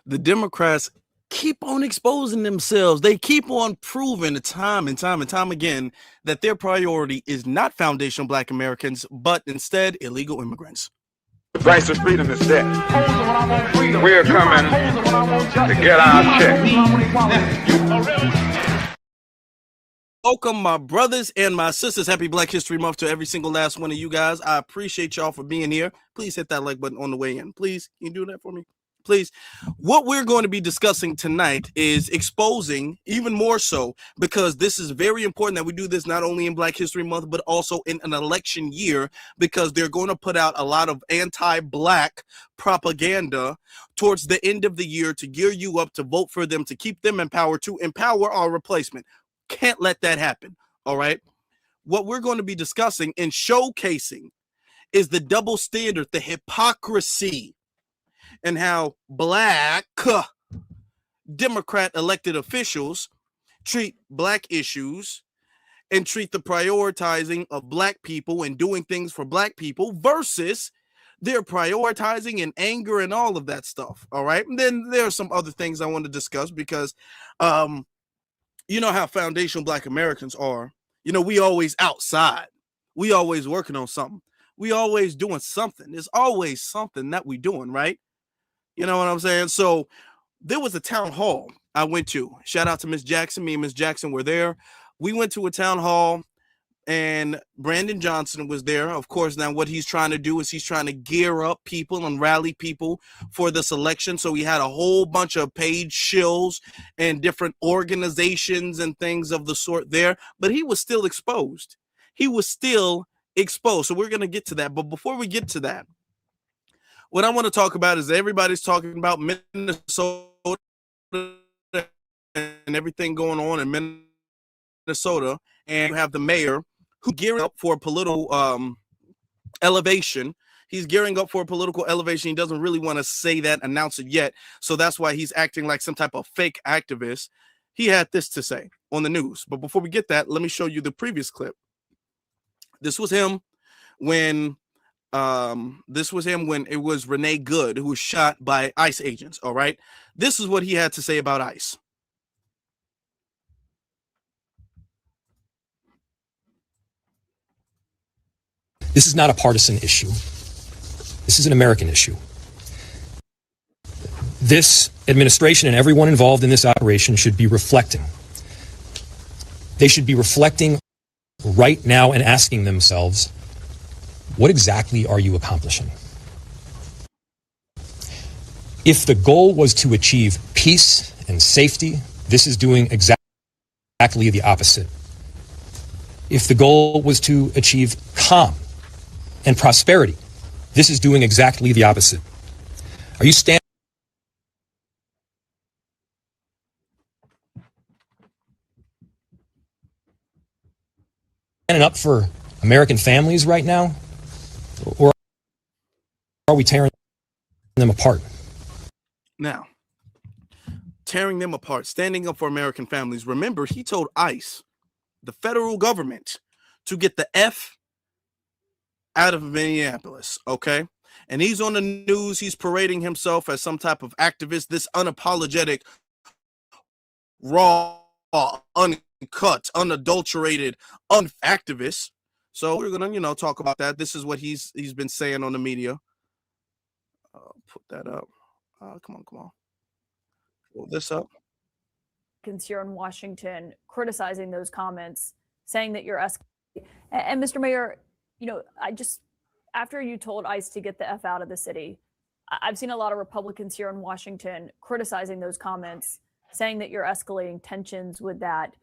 the Democrats keep on exposing themselves. They keep on proving time and time and time again that their priority is not foundational Black Americans, but instead illegal immigrants. The price of freedom is death. We're coming to get our check. Welcome, my brothers and my sisters. Happy Black History Month to every single last one of you guys. I appreciate y'all for being here. Please hit that like button on the way in. Please, can you do that for me? Please. What we're going to be discussing tonight is exposing, even more so, because this is very important that we do this not only in Black History Month, but also in an election year, because they're going to put out a lot of anti-Black propaganda towards the end of the year to gear you up to vote for them, to keep them in power, to empower our replacement. Can't let that happen. All right. What we're going to be discussing and showcasing is the double standard, the hypocrisy, and how Black Democrat elected officials treat Black issues and treat the prioritizing of Black people and doing things for Black people versus their prioritizing and anger and all of that stuff. All right. And then there are some other things I want to discuss because, you know how foundational Black Americans are. You know, we always outside. We always working on something. We always doing something. There's always something that we doing, right? You know what I'm saying? So there was a town hall I went to. Shout out to Miss Jackson. Me and Miss Jackson were there. We went to a town hall and Brandon Johnson was there. Of course, now what he's trying to do is he's trying to gear up people and rally people for this election. So he had a whole bunch of paid shills and different organizations and things of the sort there, but he was still exposed. He was still exposed. So we're going to get to that. But before we get to that, what I want to talk about is everybody's talking about Minnesota and everything going on in Minnesota, and you have the mayor who gearing up for a political elevation. He's gearing up for a political elevation. He doesn't really want to say that, announce it yet. So that's why he's acting like some type of fake activist. He had this to say on the news. But before we get that, let me show you the previous clip. This was him when it was Renee Good who was shot by ICE agents. All right. This is what he had to say about ICE. This is not a partisan issue. This is an American issue. This administration and everyone involved in this operation should be reflecting. They should be reflecting right now and asking themselves, what exactly are you accomplishing? If the goal was to achieve peace and safety, this is doing exactly the opposite. If the goal was to achieve calm and prosperity, this is doing exactly the opposite. Are you standing up for American families right now? Or are we tearing them apart? Now, tearing them apart, standing up for American families. Remember, he told ICE, the federal government, to get the F out of Minneapolis, okay? And he's on the news. He's parading himself as some type of activist, this unapologetic, raw, uncut, unadulterated, activist. So we're gonna, you know, talk about that. This is what he's been saying on the media. Put that up. Come on. Pull this up. Here in Washington, criticizing those comments, saying that you're escalating. And Mr. Mayor, you know, after you told ICE to get the F out of the city, I've seen a lot of Republicans here in Washington criticizing those comments, saying that you're escalating tensions with that.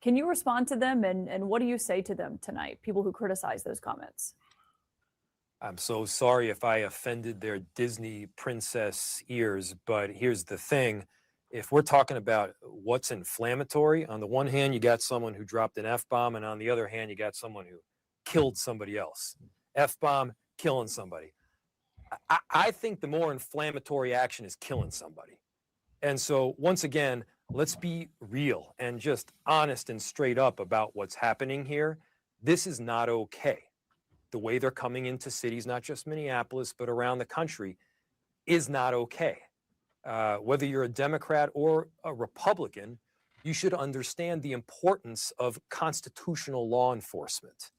Can you respond to them? And what do you say to them tonight, people who criticize those comments? I'm so sorry if I offended their Disney princess ears, but here's the thing. If we're talking about what's inflammatory, on the one hand, you got someone who dropped an F-bomb, and on the other hand, you got someone who killed somebody else. F-bomb, killing somebody. I think the more inflammatory action is killing somebody. And so, once again, let's be real and just honest and straight up about what's happening here. This is not okay. The way they're coming into cities, not just Minneapolis, but around the country, is not okay. Whether you're a Democrat or a Republican, you should understand the importance of constitutional law enforcement.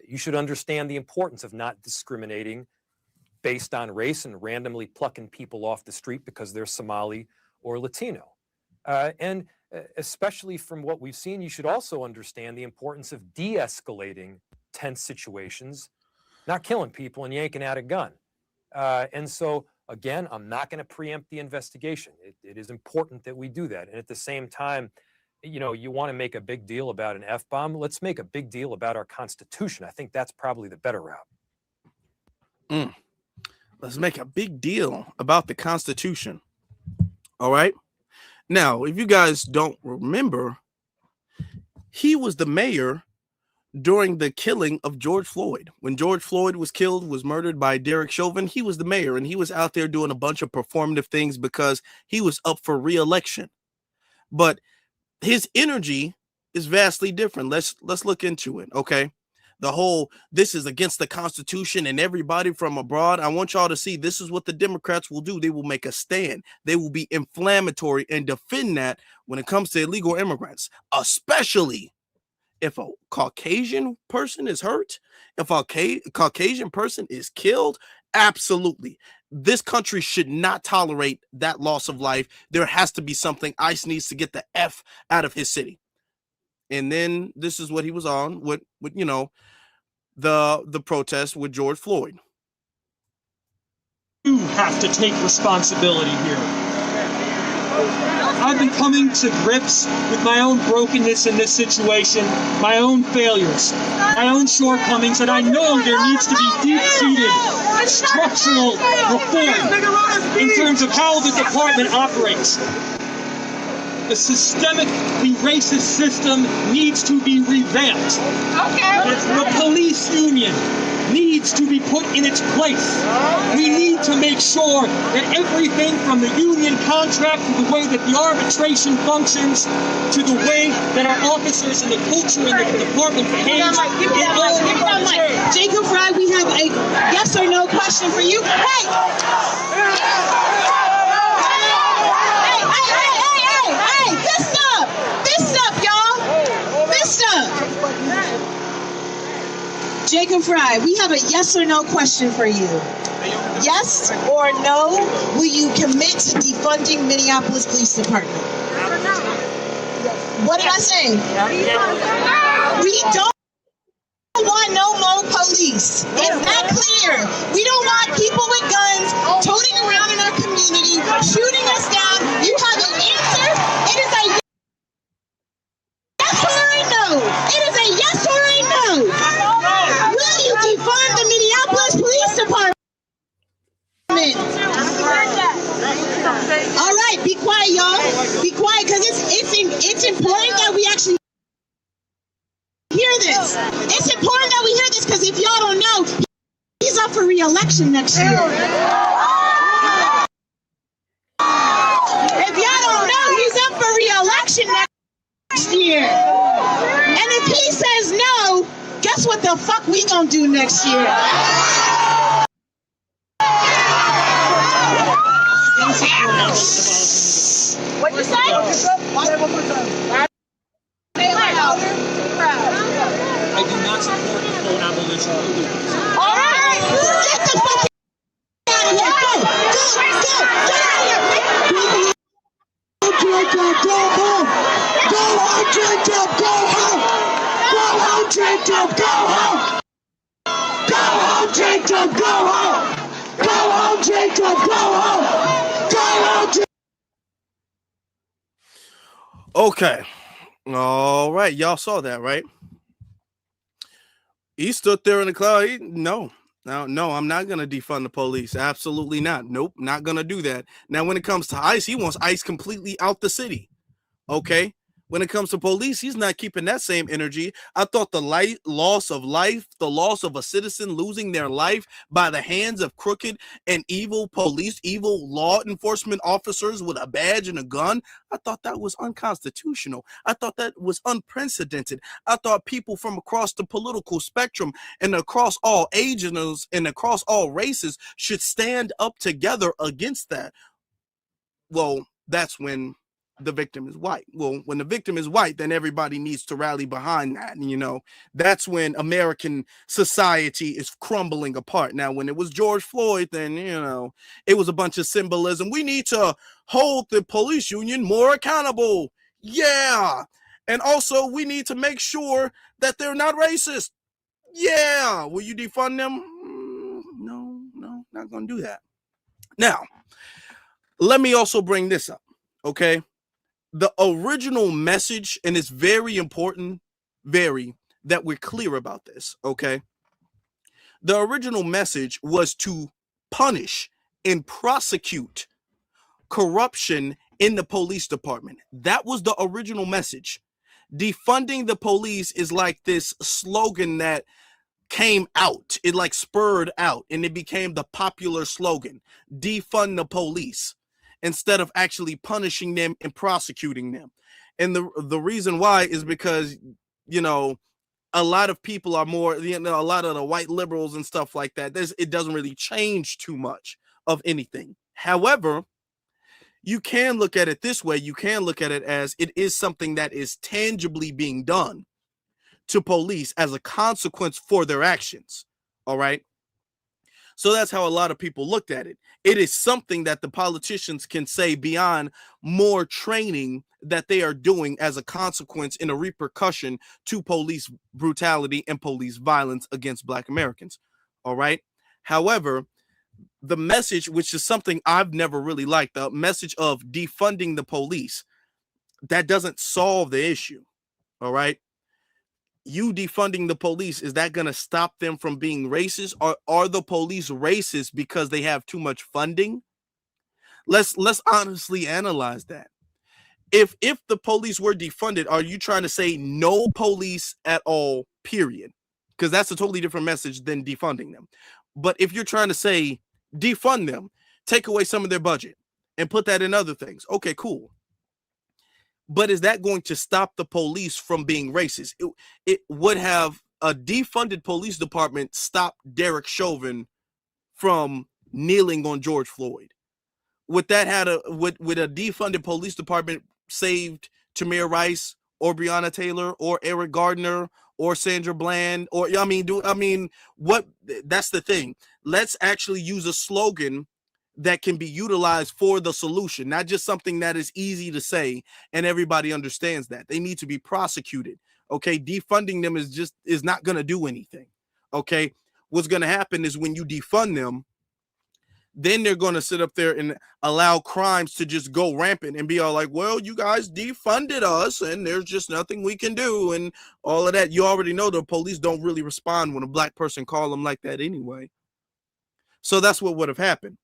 You should understand the importance of not discriminating based on race and randomly plucking people off the street because they're Somali or Latino. And especially from what we've seen, you should also understand the importance of de-escalating tense situations, not killing people and yanking out a gun. And so, again, I'm not going to preempt the investigation. It is important that we do that. And at the same time, you know, you want to make a big deal about an F-bomb, let's make a big deal about our Constitution. I think that's probably the better route. Let's make a big deal about the Constitution. All right. Now, if you guys don't remember, he was the mayor during the killing of George Floyd. When George Floyd was killed, was murdered by Derek Chauvin, he was the mayor, and he was out there doing a bunch of performative things because he was up for re-election. But his energy is vastly different. Let's look into it, okay? The whole, this is against the Constitution and everybody from abroad. I want y'all to see this is what the Democrats will do. They will make a stand. They will be inflammatory and defend that when it comes to illegal immigrants, especially if a Caucasian person is hurt, if a Caucasian person is killed. Absolutely. This country should not tolerate that loss of life. There has to be something. ICE needs to get the F out of his city. And then this is what he was on with you know, the protest with George Floyd. You have to take responsibility here. I've been coming to grips with my own brokenness in this situation, my own failures, my own shortcomings, and I know there needs to be deep-seated structural reform in terms of how the department operates. The systemically racist system needs to be revamped. The police union needs to be put in its place. We need to make sure that everything from the union contract to the way that the arbitration functions to the way that our officers and the culture in the department behaves, it all Jacob Frey, we have a yes or no question for you. Hey! Jacob Frey, we have a yes or no question for you. Yes or no, will you commit to defunding Minneapolis Police Department? What did I say? We don't want no more police. Is that clear? We don't want people with guns toting around in our community, shooting us down. You have an answer? It is a yes or a no. It is a yes or a no. Will you defund the Minneapolis Police Department? All right, be quiet, y'all. Be quiet, because it's important that we actually hear this. It's important that we hear this, because if y'all don't know, he's up for re-election next year. If y'all don't know, he's up for re-election next year. And if he says no, guess what the fuck we gonna do next year? What'd you say? I do not support the full abolition of the all right, get the fuck out of here. Go home. Go home, Jacob. Go home. Go home, Jacob. Go home. Go home, Jacob. Go home. Go home, Jacob. Go home. Go home, Jacob. Okay. All right. Y'all saw that, right? He stood there in the cloud. No, I'm not going to defund the police. Absolutely not. Nope, not going to do that. Now, when it comes to ICE, he wants ICE completely out the city. Okay. When it comes to police, he's not keeping that same energy. I thought the loss of life, the loss of a citizen losing their life by the hands of crooked and evil police, evil law enforcement officers with a badge and a gun, I thought that was unconstitutional. I thought that was unprecedented. I thought people from across the political spectrum and across all ages and across all races should stand up together against that. well, that's when the victim is white. Well, when the victim is white, then everybody needs to rally behind that. And, you know, that's when American society is crumbling apart. Now, when it was George Floyd, then, you know, it was a bunch of symbolism. We need to hold the police union more accountable. Yeah. And also, we need to make sure that they're not racist. Yeah. Will you defund them? No, not going to do that. Now, let me also bring this up, okay? The original message, and it's very important, that we're clear about this, okay? The original message was to punish and prosecute corruption in the police department. That was the original message. Defunding the police is like this slogan that came out. It like spurred out, and it became the popular slogan, defund the police, instead of actually punishing them and prosecuting them. And the reason why is because, you know, a lot of people are more, you know, a lot of the white liberals and stuff like that, it doesn't really change too much of anything. However, you can look at it this way. You can look at it as it is something that is tangibly being done to police as a consequence for their actions. All right. So that's how a lot of people looked at it. It is something that the politicians can say beyond more training that they are doing as a consequence and a repercussion to police brutality and police violence against Black Americans. All right. However, the message, which is something I've never really liked, the message of defunding the police, that doesn't solve the issue. All right. You defunding the police, is that going to stop them from being racist? Or are the police racist because they have too much funding? Let's honestly analyze that. If the police were defunded, are you trying to say no police at all, period? Because that's a totally different message than defunding them. But if you're trying to say defund them, take away some of their budget and put that in other things, okay, cool. But is that going to stop the police from being racist? It would have a defunded police department stop Derek Chauvin from kneeling on George Floyd. Would that would a defunded police department saved Tamir Rice or Breonna Taylor or Eric Gardner or Sandra Bland? Or what? That's the thing. Let's actually use a slogan that can be utilized for the solution, not just something that is easy to say and everybody understands that. They need to be prosecuted. Okay, defunding them is not going to do anything. Okay, what's going to happen is when you defund them, then they're going to sit up there and allow crimes to just go rampant and be all like, well, you guys defunded us and there's just nothing we can do and all of that. You already know the police don't really respond when a Black person calls them like that anyway. So that's what would have happened.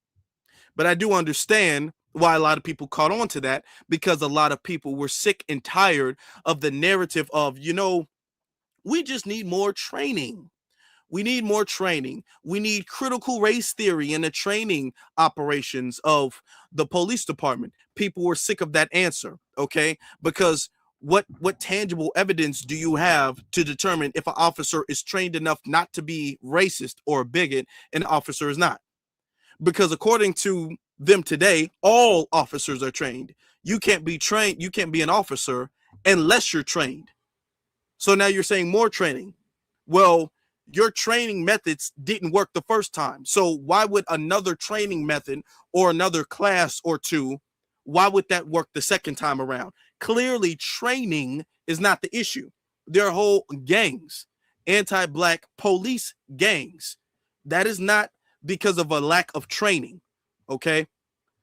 But I do understand why a lot of people caught on to that, because a lot of people were sick and tired of the narrative of, you know, we just need more training. We need more training. We need critical race theory in the training operations of the police department. People were sick of that answer, okay? Because what tangible evidence do you have to determine if an officer is trained enough not to be racist or a bigot and an officer is not? Because according to them today, all officers are trained. You can't be trained. You can't be an officer unless you're trained. So now you're saying more training. Well, your training methods didn't work the first time. So why would another training method or another class or two, why would that work the second time around? Clearly, training is not the issue. There are whole gangs, anti-Black police gangs. That is not because of a lack of training, okay?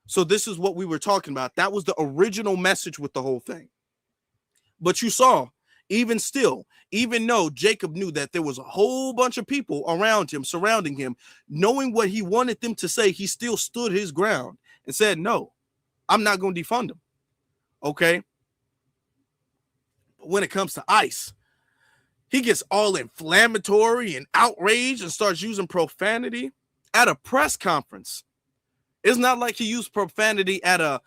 So this is what we were talking about. That was the original message with the whole thing. But you saw, even still, even though Jacob knew that there was a whole bunch of people around him, surrounding him, knowing what he wanted them to say, he still stood his ground and said, no, I'm not going to defund him, okay? But when it comes to ICE, he gets all inflammatory and outraged and starts using profanity at a press conference. It's not like he used profanity at a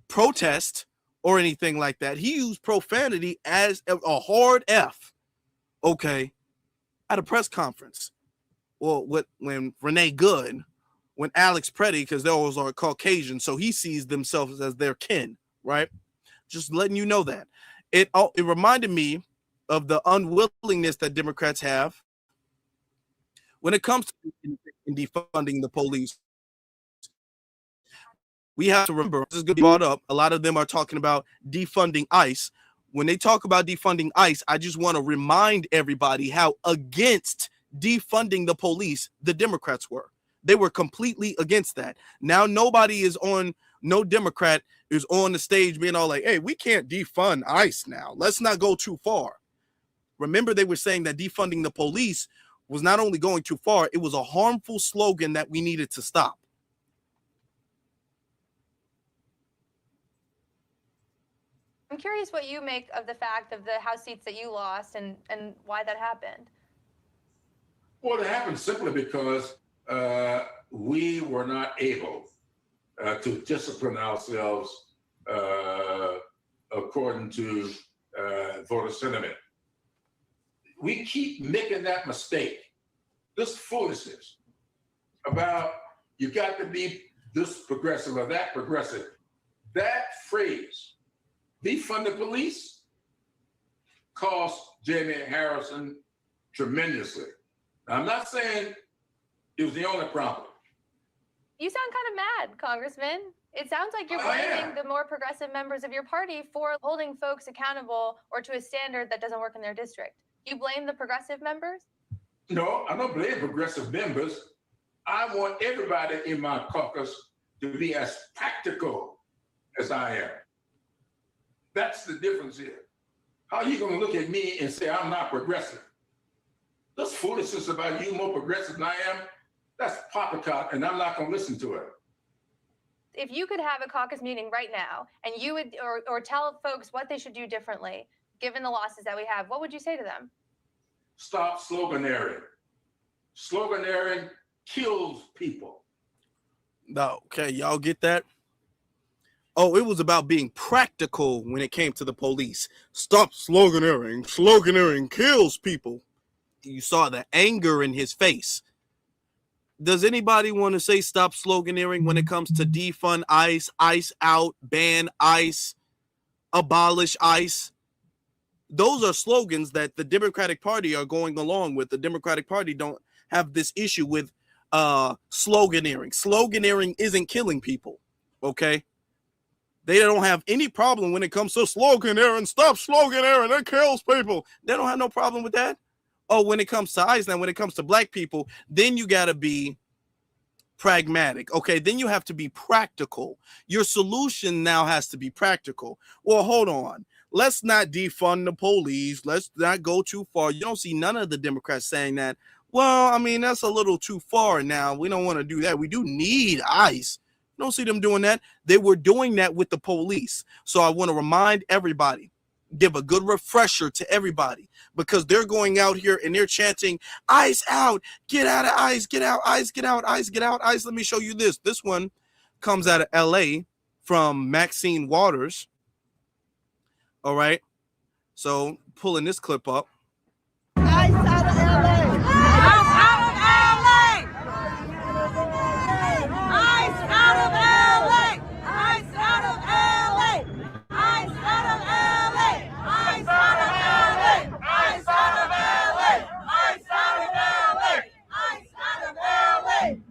protest or anything like that. He used profanity as a hard F, okay, at a press conference. Well, when Renee Good when Alex Preddy, because they always are Caucasian, so he sees themselves as their kin, right? Just letting you know that. It reminded me of the unwillingness that Democrats have when it comes to defunding the police. We have to remember, this is going to be brought up, a lot of them are talking about defunding ICE. When they talk about defunding ICE, I just want to remind everybody how against defunding the police the Democrats were. They were completely against that. Now no Democrat is on the stage being all like, hey, we can't defund ICE now. Let's not go too far. Remember, they were saying that defunding the police was not only going too far, it was a harmful slogan that we needed to stop. I'm curious what you make of the fact of the House seats that you lost and why that happened. Well, it happened simply because we were not able to discipline ourselves according to voter sentiment. We keep making that mistake, this foolishness about you got to be this progressive or that progressive. That phrase, defund the police, cost Jamie Harrison tremendously. Now, I'm not saying it was the only problem. You sound kind of mad, Congressman. It sounds like you're blaming the more progressive members of your party for holding folks accountable or to a standard that doesn't work in their district. You blame the progressive members? No, I don't blame progressive members. I want everybody in my caucus to be as practical as I am. That's the difference here. How are you going to look at me and say I'm not progressive? This foolishness about you more progressive than I am, that's poppycock, and I'm not going to listen to it. If you could have a caucus meeting right now and you would, or tell folks what they should do differently, given the losses that we have, what would you say to them? Stop sloganeering. Sloganeering kills people. No, okay, y'all get that? Oh, it was about being practical when it came to the police. Stop sloganeering. Sloganeering kills people. You saw the anger in his face. Does anybody want to say stop sloganeering when it comes to defund ICE, ICE out, ban ICE, abolish ICE? Those are slogans that the Democratic Party are going along with. The Democratic Party don't have this issue with sloganeering. Sloganeering isn't killing people, okay? They don't have any problem when it comes to sloganeering. Stop sloganeering, it kills people. They don't have no problem with that. Oh, when it comes to ICE, now when it comes to black people, then you got to be pragmatic. Okay, then you have to be practical. Your solution now has to be practical. Well, hold on. Let's not defund the police. Let's not go too far. You don't see none of the Democrats saying that. Well, I mean, that's a little too far now. We don't want to do that. We do need ICE. You don't see them doing that. They were doing that with the police. So I want to remind everybody, give a good refresher to everybody, because they're going out here and they're chanting, ICE out, get out of ICE, get out, ICE, get out, ICE, get out, ICE. Let me show you this. This one comes out of LA from Maxine Waters. All right. So pulling this clip up. ICE out of LA. ICE out of LA. ICE out of LA. ICE out of LA. ICE out of LA. ICE out of LA. ICE out of LA. ICE out of LA.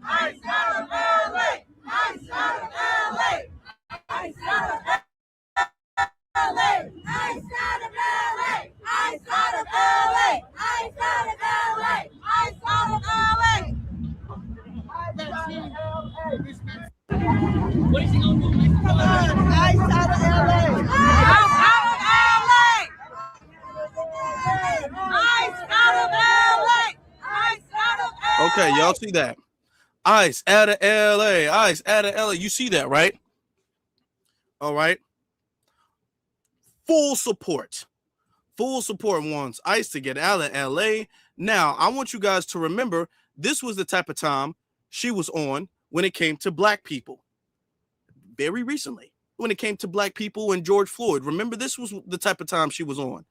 ICE out of LA. ICE out of LA. ICE out of LA. ICE out of LA. Ice out of LA! Ice out of LA! Ice out of LA! Ice out of LA! What is he gonna do? Come on! Ice out of LA! Ice out of LA! Ice out of LA! Ice out of LA! Okay, y'all see that? ICE out of LA. ICE out of LA. You see that, right? All right. Full support wants ICE to get out of LA. Now, I want you guys to remember, this was the type of time she was on when it came to black people. Very recently, when it came to black people and George Floyd. Remember, this was the type of time she was on.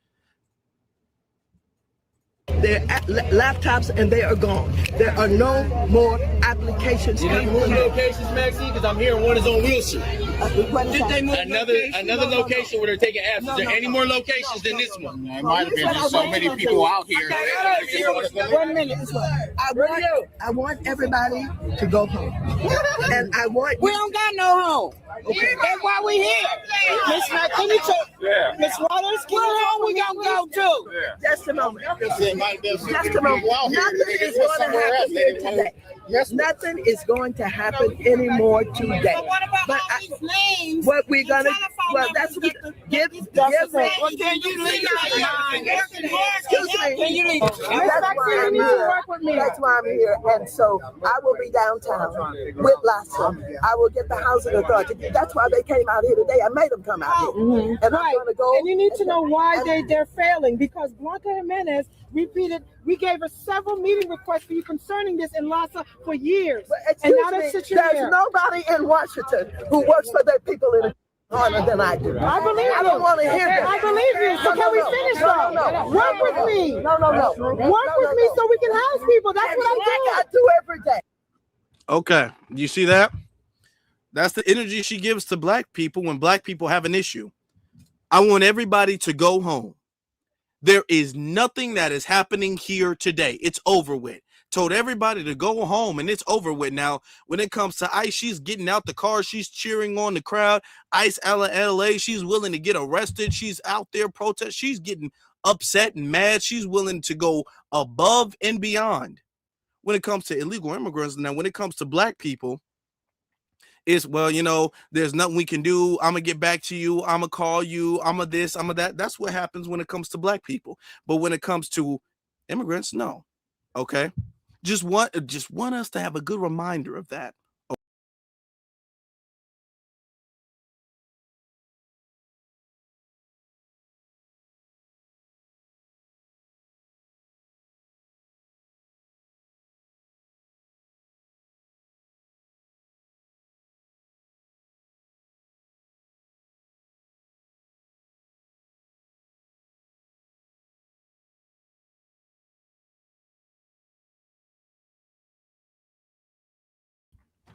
their laptops and they are gone. There are no more applications. Did they move locations, Maxine? Because I'm hearing one is on Wilshire. Did they move Another location where they're taking apps. Is there any more locations than this one? It might have been just so many people out here. 1 minute. I want everybody to go home. And I want we don't got no home. Okay. That's why we here. Miss Miss Waters, can you home we gonna go to? just a moment. Just a moment. Nothing is going to happen here today. Nothing is going to happen anymore today. But what about all these names? What we're gonna that's what give me. Well, can you leave Excuse me. Can you leave? That's why I'm here. That's why I'm here. And so I will be downtown with Lassa. I will get the housing authority. That's why they came out here today. I made them come out here. And I'm gonna go. And you need to know why they're failing, because Blanca Jimenez repeated, we gave her several meeting requests for you concerning this in Lassa for years. And now they're sitting There's here. nobody in Washington who works for their people in harder than I do. I believe you. I don't want to hear that. I believe you. So can we finish though? Work with me. Work with me so we can house people. That's what I do every day. Okay, you see that? That's the energy she gives to black people when black people have an issue. I want everybody to go home. There is nothing that is happening here today. It's over with. Told everybody to go home and it's over with. Now, when it comes to ICE, she's getting out the car. She's cheering on the crowd. ICE LA, she's willing to get arrested. She's out there protest. She's getting upset and mad. She's willing to go above and beyond when it comes to illegal immigrants. Now, when it comes to black people, it's, well, you know, there's nothing we can do. I'm going to get back to you. I'm going to call you. I'm going to this. I'm going to that. That's what happens when it comes to black people. But when it comes to immigrants, no. Okay. Just want us to have a good reminder of that.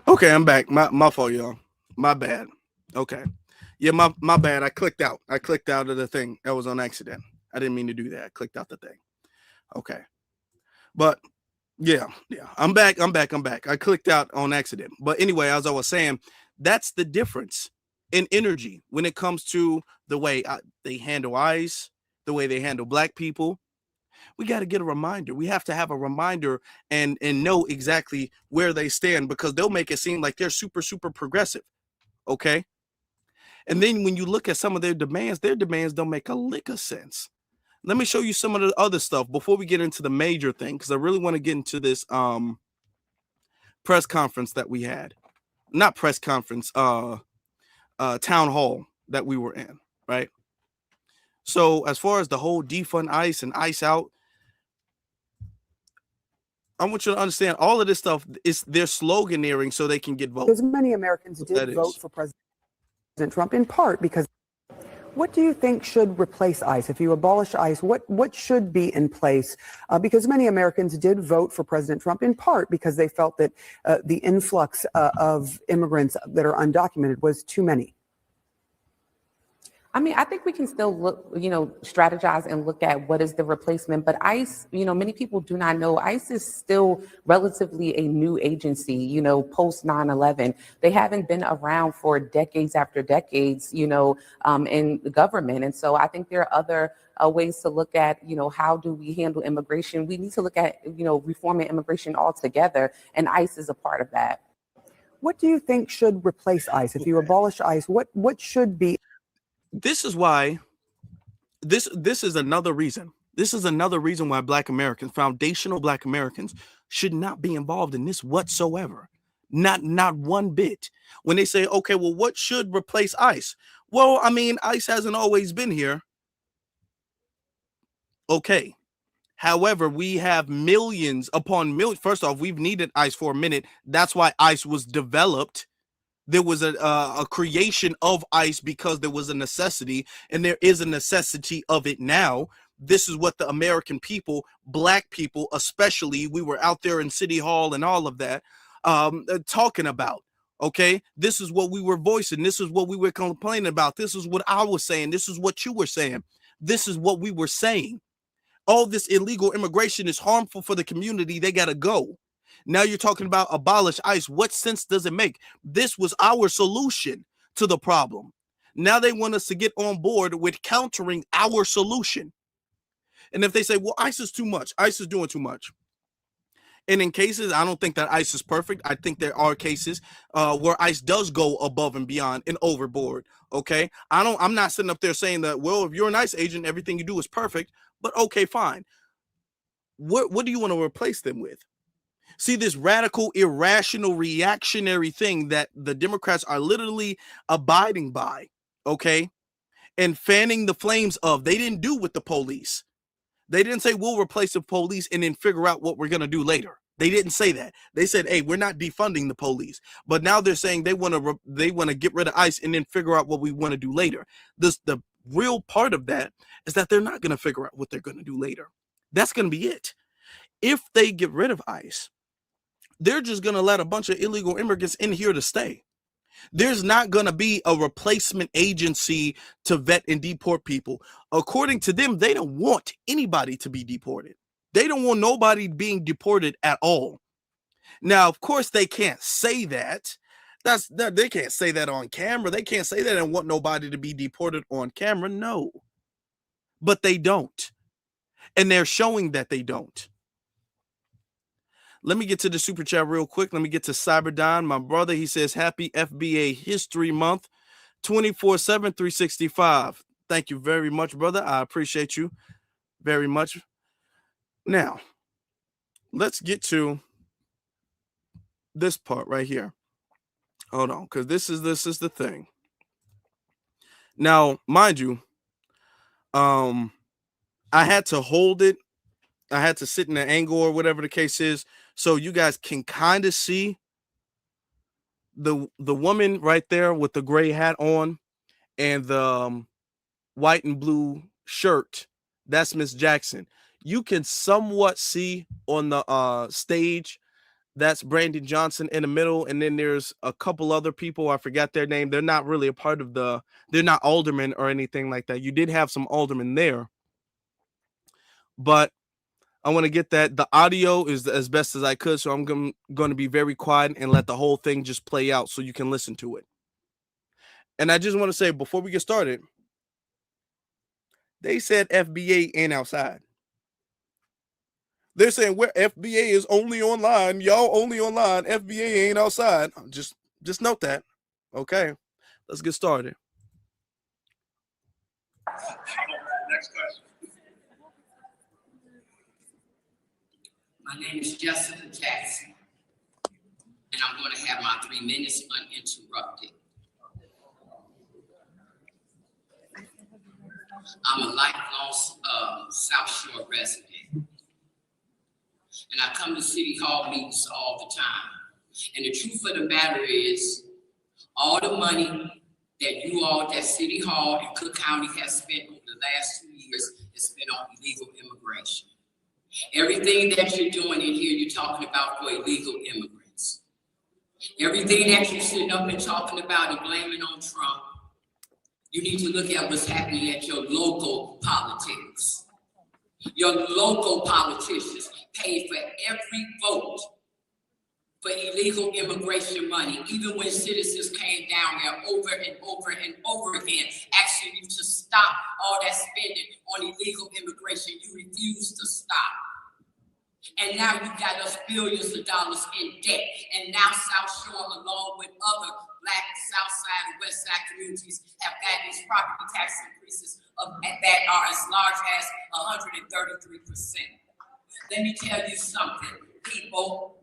Okay, I'm back. My fault, y'all. My bad. Okay. Yeah, my bad. I clicked out. I clicked out of the thing. That was on accident. I didn't mean to do that. I clicked out the thing. Okay. But yeah. I'm back. I clicked out on accident. But anyway, as I was saying, that's the difference in energy when it comes to the way they handle ICE, the way they handle black people. We got to get a reminder. We have to have a reminder and know exactly where they stand, because they'll make it seem like they're super, super progressive. Okay. And then when you look at some of their demands don't make a lick of sense. Let me show you some of the other stuff before we get into the major thing, because I really want to get into this press conference that we had. Not press conference, town hall that we were in, right? So as far as the whole defund ICE and ICE out, I want you to understand all of this stuff is their sloganeering so they can get votes. Because many Americans did vote for President Trump in part because. What do you think should replace ICE? If you abolish ICE, what should be in place? Because many Americans did vote for President Trump in part because they felt that the influx of immigrants that are undocumented was too many. I mean, I think we can still look, strategize and look at what is the replacement. But ICE, many people do not know ICE is still relatively a new agency, post 9/11. They haven't been around for decades after decades, in the government. And so I think there are other ways to look at, how do we handle immigration? We need to look at, reforming immigration altogether. And ICE is a part of that. What do you think should replace ICE? If you abolish ICE, what should be? This is why this is another reason. This is another reason why Black Americans, foundational Black Americans, should not be involved in this whatsoever. Not one bit. When they say, okay, well, what should replace ICE? Well, I mean, ICE hasn't always been here. Okay. However, we have millions upon millions. First off, we've needed ICE for a minute. That's why ICE was developed. There was a creation of ICE because there was a necessity, and there is a necessity of it now this is what the American people, black people especially, we were out there in City Hall and all of that, talking about. Okay, this is what we were voicing. This is what we were complaining about. This is what I was saying. This is what you were saying. This is what we were saying. All this illegal immigration is harmful for the community. They got to go. Now you're talking about abolish ICE. What sense does it make? This was our solution to the problem. Now they want us to get on board with countering our solution. And if they say, well, ICE is too much, ICE is doing too much. And in cases, I don't think that ICE is perfect. I think there are cases where ICE does go above and beyond and overboard. Okay, I'm not sitting up there saying that, well, if you're an ICE agent, everything you do is perfect. But okay, fine. What do you want to replace them with? See, this radical, irrational, reactionary thing that the Democrats are literally abiding by. Okay, and fanning the flames of. They didn't do with the police. They didn't say we'll replace the police and then figure out what we're going to do later. They didn't say that. They said, hey, we're not defunding the police. But now they're saying they want to get rid of ICE and then figure out what we want to do later. The real part of that is that they're not going to figure out what they're going to do later. That's going to be it. If they get rid of ICE, they're just going to let a bunch of illegal immigrants in here to stay. There's not going to be a replacement agency to vet and deport people. According to them, they don't want anybody to be deported. They don't want nobody being deported at all. Now, of course, they can't say that. They can't say that on camera. They can't say that and want nobody to be deported on camera. No, but they don't. And they're showing that they don't. Let me get to the super chat real quick. Let me get to Cyberdon, my brother. He says, happy FBA History Month, 24/7, 365. Thank you very much, brother. I appreciate you very much. Now, let's get to this part right here. Hold on, because this is the thing. Now, mind you, I had to hold it. I had to sit in an angle or whatever the case is, so you guys can kind of see the woman right there with the gray hat on and the white and blue shirt. That's Miss Jackson. You can somewhat see on the stage, that's Brandon Johnson in the middle, and then there's a couple other people. I forgot their name. They're not really a part of they're not aldermen or anything like that. You did have some aldermen there, but I want to get that. The audio is as best as I could, so I'm going to be very quiet and let the whole thing just play out so you can listen to it. And I just want to say, before we get started, they said FBA ain't outside. They're saying where FBA is only online. Y'all only online. FBA ain't outside. Just note that. Okay, let's get started. Next question. My name is Jessica Jackson, and I'm going to have my 3 minutes uninterrupted. I'm a lifelong South Shore resident, and I come to City Hall meetings all the time. And the truth of the matter is, all the money that City Hall and Cook County has spent over the last 2 years has been on illegal immigration. Everything that you're doing in here, you're talking about for illegal immigrants. Everything that you're sitting up and talking about and blaming on Trump, you need to look at what's happening at your local politics. Your local politicians pay for every vote for illegal immigration money, even when citizens came down there over and over and over again, asking you to stop all that spending on illegal immigration. You refuse to stop. And now you got us billions of dollars in debt. And now South Shore, along with other Black, South Side, and West Side communities, have got these property tax increases that are as large as 133%. Let me tell you something, people.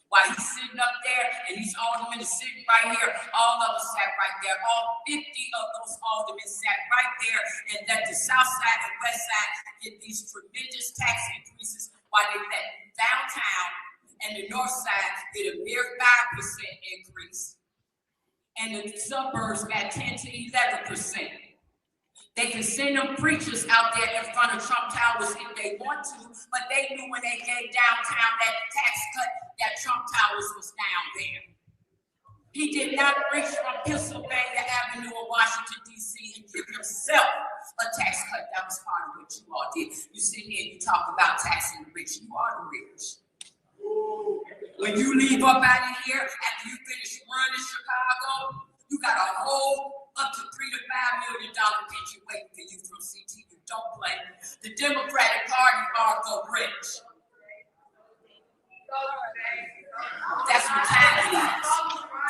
While he's sitting up there and these aldermen are sitting right here, all of us sat right there. All 50 of those aldermen sat right there and let the South Side and West Side get these tremendous tax increases while they let downtown and the North Side get a mere 5% increase. And the suburbs got 10 to 11%. They can send them preachers out there in front of Trump Towers if they want to, but they knew when they gave downtown that tax cut that Trump Towers was down there. He did not reach from Pennsylvania Avenue or Washington, D.C. and give himself a tax cut. That was part of what you all did. You sit here and you talk about taxing the rich. You are the rich. When you leave up out of here after you finish running Chicago, you got a whole up to $3 to $5 million pension waiting for you from CTU. Don't play. The Democratic Party are the rich. That's what time it is.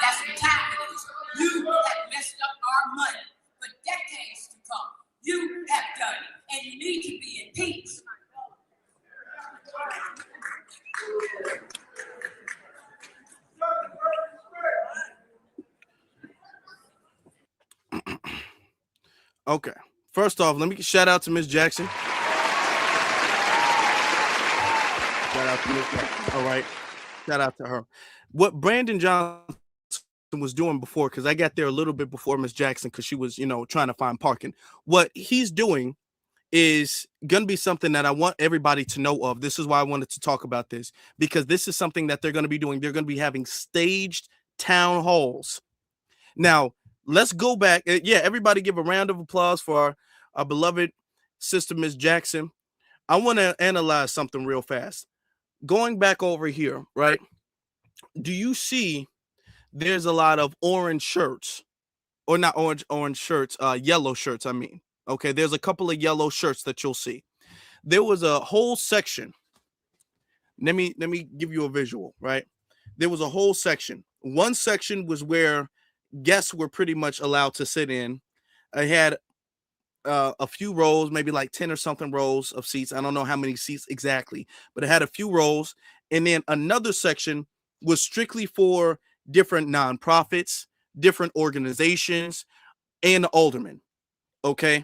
That's what time it is. You have messed up our money for decades to come. You have done it, and you need to be impeached. Okay. First off, let me shout out to Miss Jackson. Shout out to Miss Jackson. All right. Shout out to her. What Brandon Johnson was doing before, because I got there a little bit before Miss Jackson, because she was, trying to find parking. What he's doing is going to be something that I want everybody to know of. This is why I wanted to talk about this, because this is something that they're going to be doing. They're going to be having staged town halls. Now, let's go back. Yeah, everybody give a round of applause for our beloved sister, Miss Jackson. I want to analyze something real fast. Going back over here, right? Do you see there's a lot of orange shirts, or not orange shirts, yellow shirts, I mean. Okay, there's a couple of yellow shirts that you'll see. There was a whole section. Let me give you a visual, right? There was a whole section. One section was where guests were pretty much allowed to sit in. I had a few rows, maybe like 10 or something rows of seats. I don't know how many seats exactly, but it had a few rows. And then another section was strictly for different nonprofits, different organizations, and the aldermen. Okay.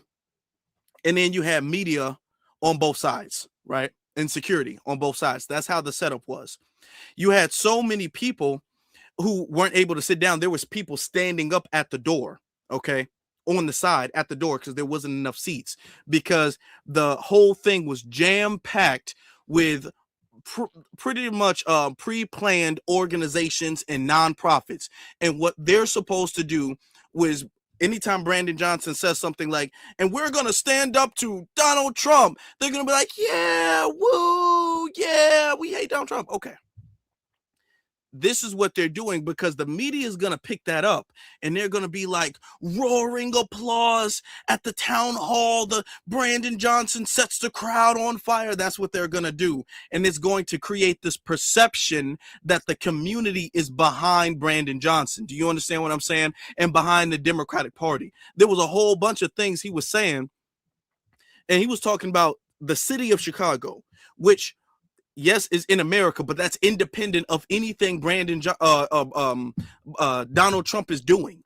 And then you had media on both sides, right? And security on both sides. That's how the setup was. You had so many people who weren't able to sit down. There was people standing up at the door, okay, on the side at the door, because there wasn't enough seats, because the whole thing was jam-packed with pretty much pre-planned organizations and nonprofits. And what they're supposed to do was, anytime Brandon Johnson says something like, and we're going to stand up to Donald Trump, they're going to be like, yeah, woo, yeah, we hate Donald Trump. Okay. This is what they're doing, because the media is going to pick that up, and they're going to be like roaring applause at the town hall. The Brandon Johnson sets the crowd on fire. That's what they're going to do. And it's going to create this perception that the community is behind Brandon Johnson. Do you understand what I'm saying? And behind the Democratic Party. There was a whole bunch of things he was saying, and he was talking about the city of Chicago, which, yes, is in America, but that's independent of anything Donald Trump is doing.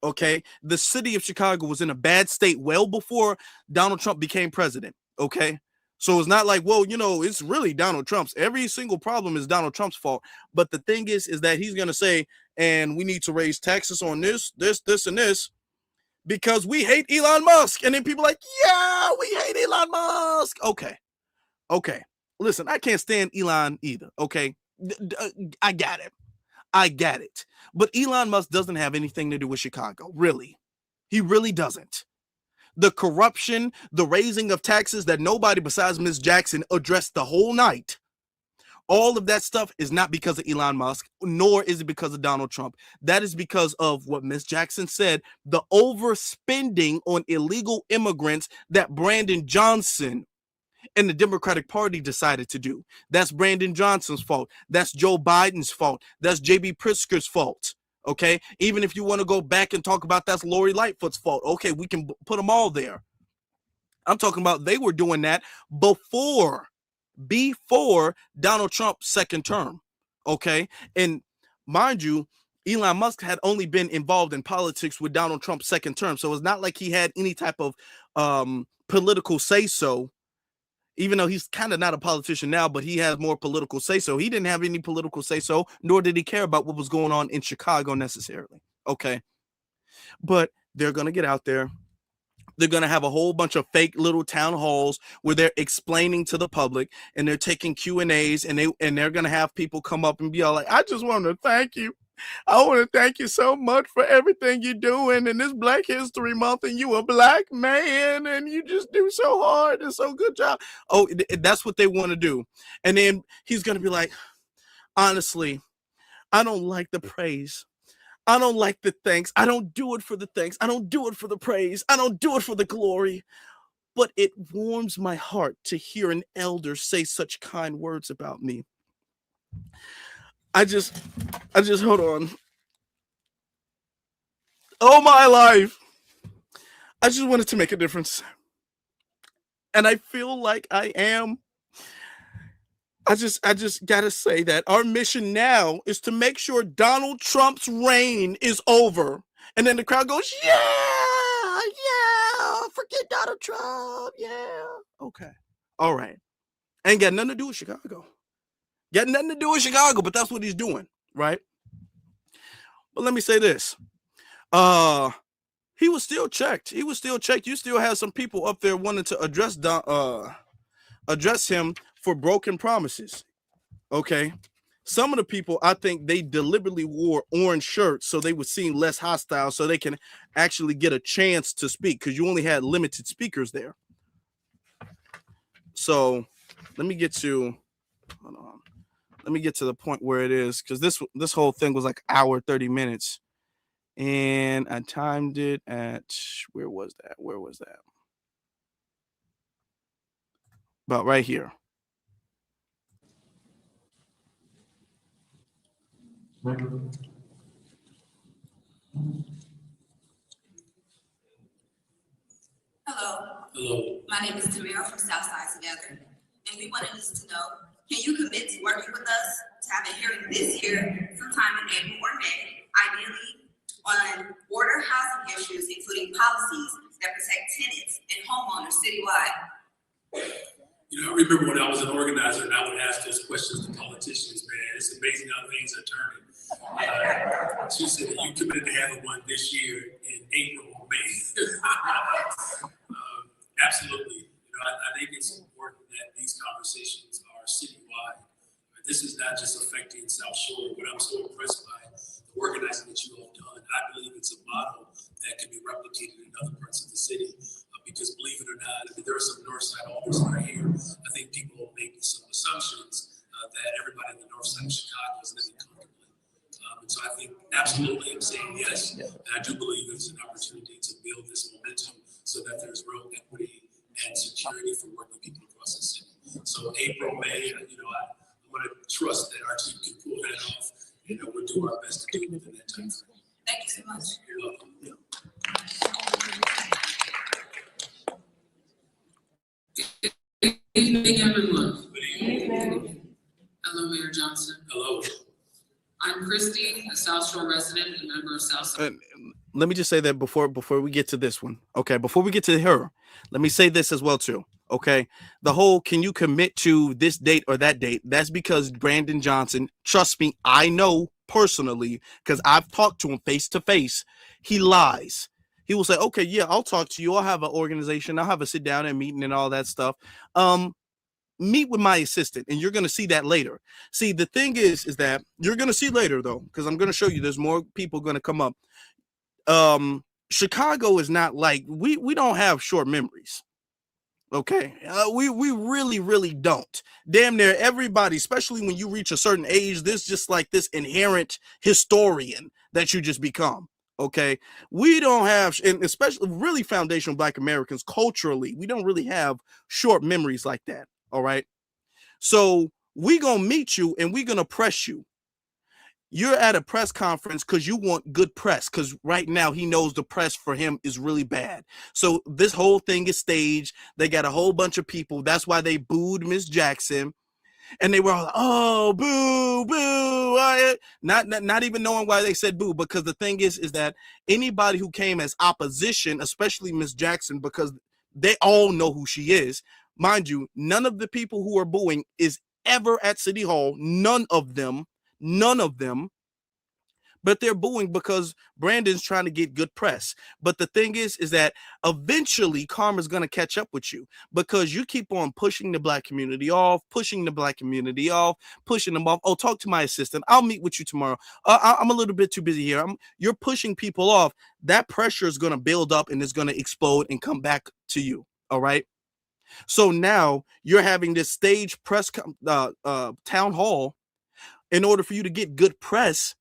Okay, the city of Chicago was in a bad state well before Donald Trump became president. Okay, so it's not like, well, it's really Donald Trump's. Every single problem is Donald Trump's fault. But the thing is that he's gonna say, and we need to raise taxes on this, and this, because we hate Elon Musk. And then people are like, yeah, we hate Elon Musk. Okay. Listen, I can't stand Elon either, okay? I got it. But Elon Musk doesn't have anything to do with Chicago, really. He really doesn't. The corruption, the raising of taxes that nobody besides Ms. Jackson addressed the whole night, all of that stuff is not because of Elon Musk, nor is it because of Donald Trump. That is because of what Ms. Jackson said, the overspending on illegal immigrants that Brandon Johnson and the Democratic Party decided to do. That's Brandon Johnson's fault. That's Joe Biden's fault. That's J.B. Pritzker's fault. Okay, even if you want to go back and talk about that's Lori Lightfoot's fault. Okay, we can put them all there. I'm talking about they were doing that before Donald Trump's second term. Okay, and mind you, Elon Musk had only been involved in politics with Donald Trump's second term, so it's not like he had any type of political say-so. Even though he's kind of not a politician now, but he has more political say-so. He didn't have any political say-so, nor did he care about what was going on in Chicago necessarily. Okay. But they're going to get out there. They're going to have a whole bunch of fake little town halls where they're explaining to the public, and they're taking Q&As, and they're going to have people come up and be all like, I just want to thank you. I want to thank you so much for everything you're doing in this Black History Month, and you a Black man, and you just do so hard and so good job. Oh, that's what they want to do. And then he's going to be like, honestly, I don't like the praise. I don't like the thanks. I don't do it for the thanks. I don't do it for the praise. I don't do it for the glory. But it warms my heart to hear an elder say such kind words about me. I just hold on. All my life, I just wanted to make a difference. And I feel like I am. I just gotta say that our mission now is to make sure Donald Trump's reign is over. And then the crowd goes, yeah, forget Donald Trump, yeah. Okay, all right. Ain't got nothing to do with Chicago. Got nothing to do with Chicago, but that's what he's doing, right? But let me say this. He was still checked. He was still checked. You still have some people up there wanting to address him for broken promises. Okay. Some of the people, I think they deliberately wore orange shirts so they would seem less hostile, so they can actually get a chance to speak, because you only had limited speakers there. So let me get to, hold on. Let me get to the point where it is, because this whole thing was like an hour, 30 minutes. And I timed it at, where was that? About right here. Hello. Hello. My name is Tamara from Southside Together, and we wanted us to know, can you commit to working with us to have a hearing this year, sometime in April or May, ideally on border housing issues, including policies that protect tenants and homeowners citywide? You know, I remember when I was an organizer and I would ask those questions to politicians, man. It's amazing how things are turning. She said, you committed to having one this year in April or May. Absolutely. You know, I think it's important that these conversations are citywide. This is not just affecting South Shore, but I'm so impressed by the organizing that you all done. I believe it's a model that can be replicated in other parts of the city. Because believe it or not, I mean, there are some north side officers that are here. I think people will make some assumptions that everybody in the north side of Chicago is living comfortably. And so I think absolutely I'm saying yes. And I do believe there's an opportunity to build this momentum so that there's real equity and security for working people across the city. So April, May, you know, I want to trust that our team can pull that off. You know, we'll do our best to do it within that time frame. Thank you so much. You're welcome. Yeah. Good evening, everyone. Good evening. Hello, Mayor Johnson. Hello. I'm Christy, a South Shore resident and member of Southside. Let me just say that before we get to this one. Okay, before we get to her, let me say this as well too. Okay, the whole can you commit to this date or that date? That's because Brandon Johnson, trust me, I know personally because I've talked to him face to face. He lies. He will say, okay, yeah, I'll talk to you. I'll have an organization. I'll have a sit down and meeting and all that stuff. Meet with my assistant, and you're going to see that later. See, the thing is that you're going to see later, though, because I'm going to show you there's more people going to come up. Chicago is not like, we don't have short memories. Okay. We really don't. Damn near everybody, especially when you reach a certain age, there's just like this inherent historian that you just become. Okay, we don't have, and especially really foundational Black Americans culturally, we don't really have short memories like that. All right. So we gonna meet you and we're gonna press you. You're at a press conference because you want good press, because right now he knows the press for him is really bad. So this whole thing is staged. They got a whole bunch of people. That's why they booed Miss Jackson. And they were all like, oh, boo, boo. Not even knowing why they said boo, because the thing is that anybody who came as opposition, especially Miss Jackson, because they all know who she is. Mind you, none of the people who are booing is ever at City Hall. None of them. but they're booing because Brandon's trying to get good press. But the thing is that eventually karma's going to catch up with you, because you keep on pushing the black community off, pushing them off. Oh, talk to my assistant. I'll meet with you tomorrow. I'm a little bit too busy here. You're pushing people off. That pressure is going to build up and it's going to explode and come back to you. All right. So now you're having this stage press town hall in order for you to get good press.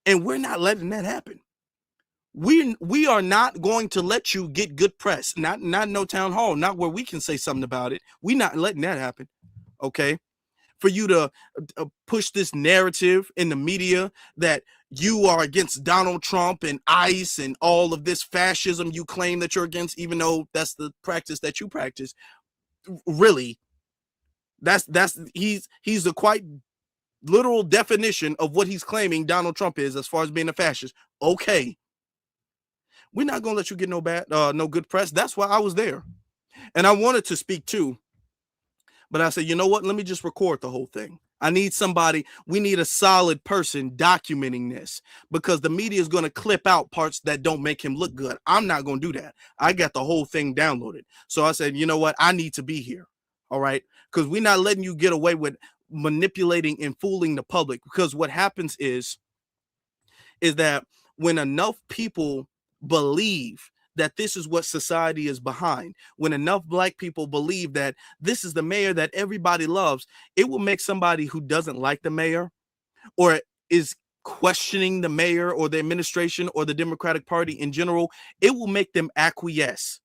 And we're not letting that happen. We are not going to let you get good press. Not no town hall, not where we can say something about it. We're not letting that happen. Okay. For you to push this narrative in the media that you are against Donald Trump and ICE and all of this fascism you claim that you're against, even though that's the practice that you practice. Really, he's the quite literal definition of what he's claiming Donald Trump is as far as being a fascist. Okay, we're not gonna let you get no good press. That's why I was there, and I wanted to speak too, but I said, you know what? Let me just record the whole thing. I need somebody. We need a solid person documenting this, because the media is going to clip out parts that don't make him look good. I'm not going to do that. I got the whole thing downloaded. So I said, you know what? I need to be here. All right. Because we're not letting you get away with manipulating and fooling the public. Because what happens is that when enough people believe that this is what society is behind, when enough black people believe that this is the mayor that everybody loves, it will make somebody who doesn't like the mayor or is questioning the mayor or the administration or the Democratic Party in general, it will make them acquiesce.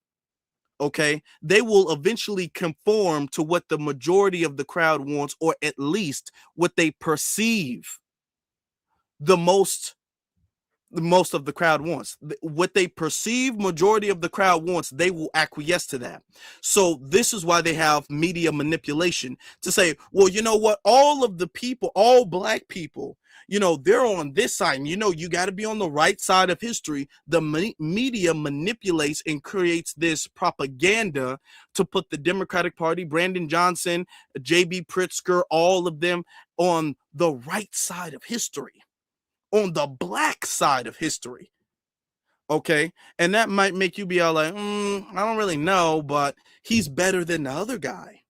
Okay, they will eventually conform to what the majority of the crowd wants, or at least what they perceive the most of the crowd wants. What they perceive majority of the crowd wants, they will acquiesce to that. So this is why they have media manipulation to say, well, you know what, all of the people, all black people, you know, they're on this side, and you know, you got to be on the right side of history. The media manipulates and creates this propaganda to put the Democratic Party, Brandon Johnson, J.B. Pritzker, all of them on the right side of history, on the black side of history. Okay. And that might make you be all like, I don't really know, but he's better than the other guy.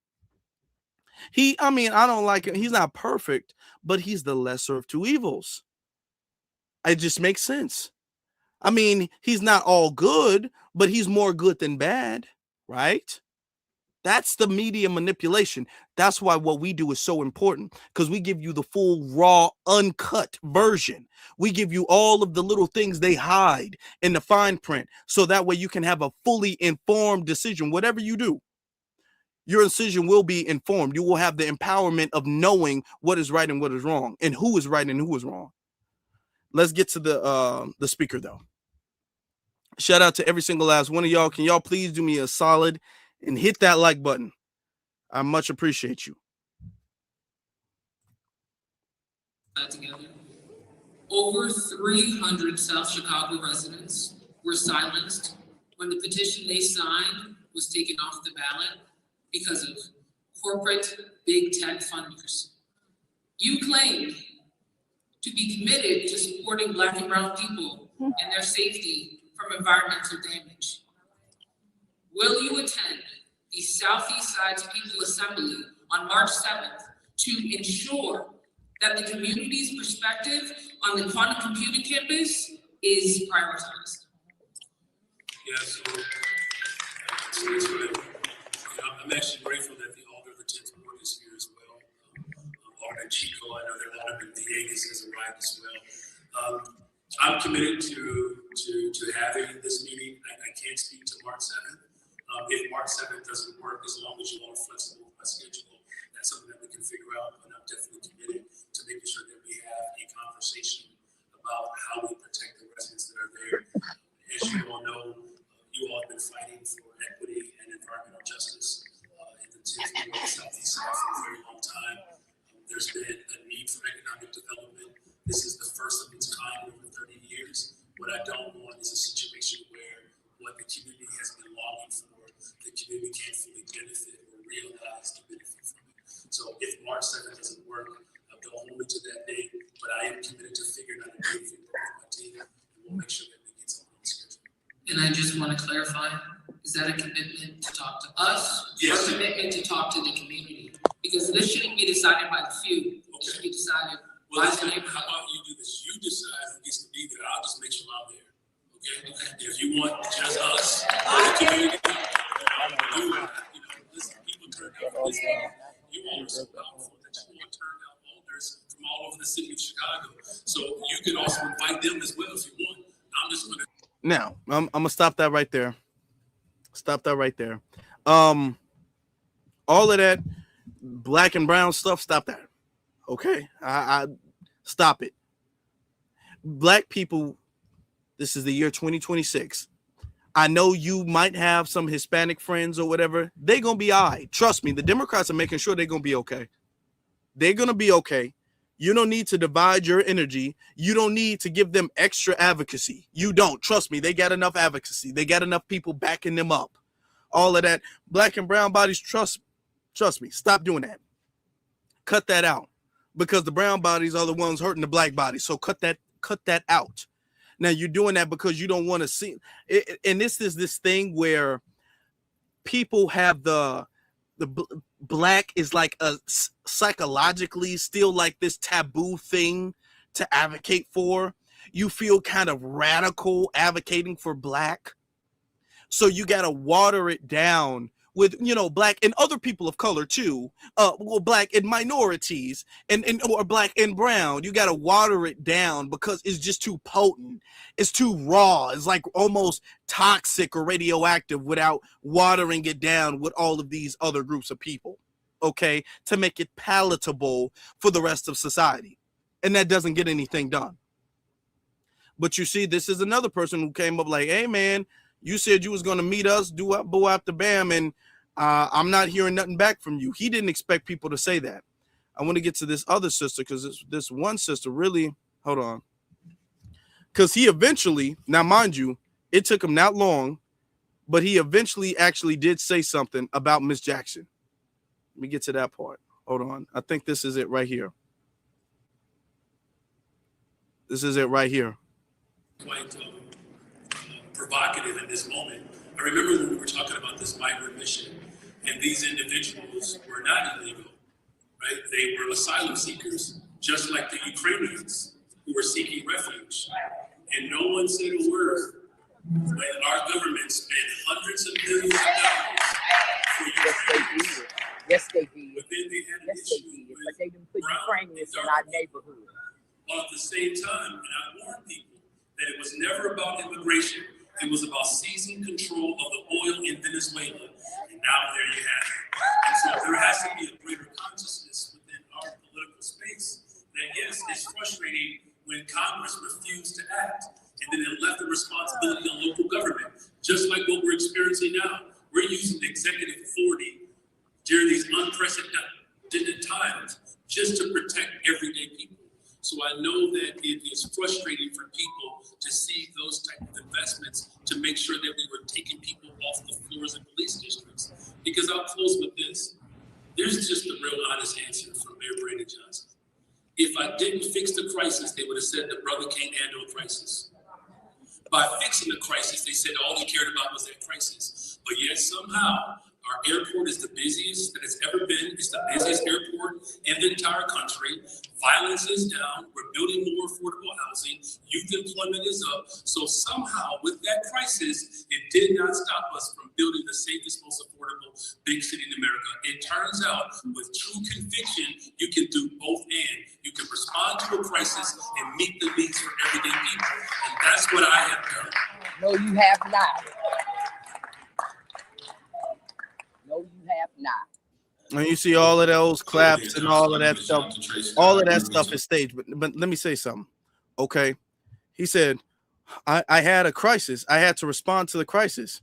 I don't like him. He's not perfect, but he's the lesser of two evils. It just makes sense. I mean, he's not all good, but he's more good than bad, right? That's the media manipulation. That's why what we do is so important, because we give you the full, raw, uncut version. We give you all of the little things they hide in the fine print, so that way you can have a fully informed decision. Whatever you do, your decision will be informed. You will have the empowerment of knowing what is right and what is wrong, and who is right and who is wrong. Let's get to the speaker, though. Shout out to every single last one of y'all. Can y'all please do me a solid and hit that like button? I much appreciate you. Together. Over 300 South Chicago residents were silenced when the petition they signed was taken off the ballot because of corporate big tech funders. You claimed to be committed to supporting Black and brown people and their safety from environmental damage. Will you attend the Southeast Sides People Assembly on March 7th to ensure that the community's perspective on the quantum computing campus is prioritized? Yes, I'm actually grateful that the Alder of the 10th Ward is here as well. Alder Chico, I know that Alder Diegues has arrived as well. I'm committed to having this meeting. I can't speak to March 7th. If March 7th doesn't work, as long as you all are flexible with my schedule, that's something that we can figure out. But I'm definitely committed to making sure that we have a conversation about how we protect the residents that are there. As you all know, you all have been fighting for equity and environmental justice in the 10th Ward Southeast side for a very long time. There's been a need for economic development. This is the first of its kind in over 30 years. What I don't want is a situation where what the community has been longing for, the community can't fully benefit or realize the benefit from it. So if March 7th doesn't work, don't hold me to that date, but I am committed to figuring out a date for both And I just want to clarify, is that a commitment to talk to us? Yes. Or a commitment to talk to the community? Because this shouldn't be decided by the few. It should be decided Well, by listen, the neighborhood. how about you do this? You decide who gets to be there. I'll just make sure I'm there. Okay? If you want just us, the community, listen, people turn out for this game. You all are so powerful that you want to turn out voters from all over the city of Chicago. So you can also invite them as well if you want. I'm just going to. Now, I'm gonna stop that right there. Stop that right there. All of that black and brown stuff, stop that. Okay, I stop it. Black people, this is the year 2026. I know you might have some Hispanic friends or whatever. They're gonna be all right. Trust me, the Democrats are making sure they're gonna be okay. They're gonna be okay. You don't need to divide your energy. You don't need to give them extra advocacy. You don't. Trust me, they got enough advocacy. They got enough people backing them up. All of that. Black and brown bodies, trust me, stop doing that. Cut that out. Because the brown bodies are the ones hurting the black bodies. So cut that out. Now you're doing that because you don't want to see it, and this is this thing where people have the black is like a psychologically still like this taboo thing to advocate for. You feel kind of radical advocating for black. So you got to water it down with, black and other people of color too, black and minorities and or black and brown. You got to water it down because it's just too potent. It's too raw. It's like almost toxic or radioactive without watering it down with all of these other groups of people, okay, to make it palatable for the rest of society. And that doesn't get anything done. But you see, this is another person who came up like, hey, man, you said you was going to meet us, do up, boo after bam, and I'm not hearing nothing back from you. He didn't expect people to say that. I want to get to this other sister because this one sister really, hold on. Because he eventually, now mind you, it took him not long, but he eventually actually did say something about Miss Jackson. Let me get to that part. Hold on. I think this is it right here. This is it right here. Quite provocative in this moment. I remember when we were talking about this migrant mission, and these individuals were not illegal, right? They were asylum seekers, just like the Ukrainians who were seeking refuge. And no one said a word when our government spent hundreds of millions of dollars for Ukrainians. Yes, they did. But then they had an Yes, they issue did. with But they didn't put brown Ukrainians and in dark our neighborhood. While at the same time, and I warned people that it was never about immigration. It was about seizing control of the oil in Venezuela. And now there you have it. And so there has to be a greater consciousness within our political space that, yes, it's frustrating when Congress refused to act. And then it left the responsibility on local government, just like what we're experiencing now. We're using executive authority during these unprecedented times just to protect everyday people. So I know that it is frustrating for people to see those type of investments to make sure that we were taking people off the floors of police districts. Because I'll close with this. There's just a real honest answer from Mayor Brandon Johnson. If I didn't fix the crisis, they would have said the brother can't handle a crisis. By fixing the crisis, they said all he cared about was that crisis. But yet somehow, our airport is the busiest that it's ever been. It's the busiest airport in the entire country. Violence is down. We're building more affordable housing. Youth employment is up. So somehow, with that crisis, it did not stop us from building the safest, most affordable big city in America. It turns out, with true conviction, you can do both and. You can respond to a crisis and meet the needs for everyday people. And that's what I have done. No, you have not. No, you have not. And you see all of those claps and all of that stuff. All of that stuff is staged. But let me say something. Okay. He said, I had a crisis. I had to respond to the crisis.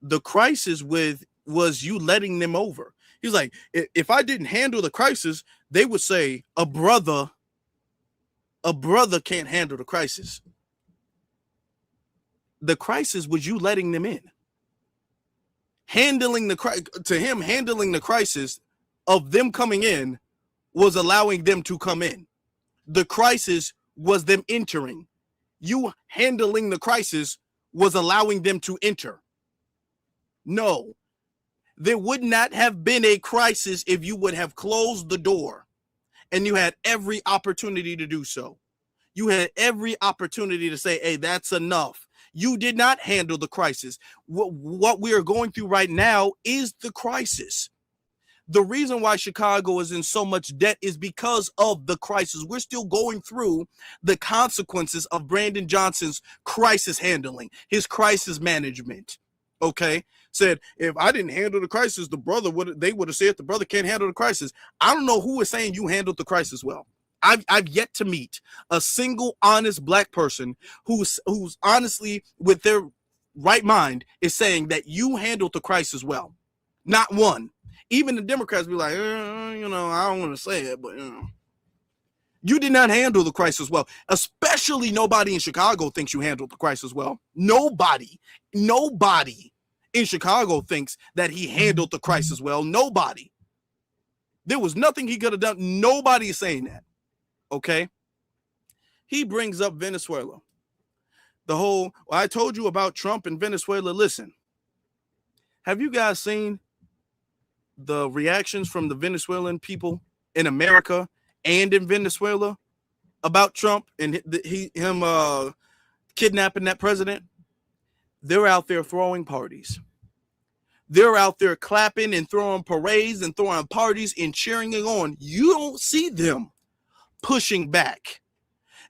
The crisis was you letting them over. He's like, if I didn't handle the crisis, they would say a brother can't handle the crisis. The crisis was you letting them in. Handling the crisis of them coming in was allowing them to come in. The crisis was them entering. You handling the crisis was allowing them to enter. No, there would not have been a crisis if you would have closed the door, and you had every opportunity to do so. You had every opportunity to say, hey, that's enough. You did not handle the crisis. What we are going through right now is the crisis. The reason why Chicago is in so much debt is because of the crisis. We're still going through the consequences of Brandon Johnson's crisis handling, his crisis management. Okay, said if I didn't handle the crisis, they would have said the brother can't handle the crisis. I don't know who is saying you handled the crisis well. I've yet to meet a single honest black person who's honestly with their right mind is saying that you handled the crisis well. Not one. Even the Democrats be like, I don't want to say it, but you did not handle the crisis well. Especially nobody in Chicago thinks you handled the crisis well. Nobody in Chicago thinks that he handled the crisis well. Nobody. There was nothing he could have done. Nobody is saying that. Okay. He brings up Venezuela. I told you about Trump and Venezuela. Listen, have you guys seen the reactions from the Venezuelan people in America and in Venezuela about Trump and him kidnapping that president? They're out there throwing parties. They're out there clapping and throwing parades and throwing parties and cheering it on. You don't see them pushing back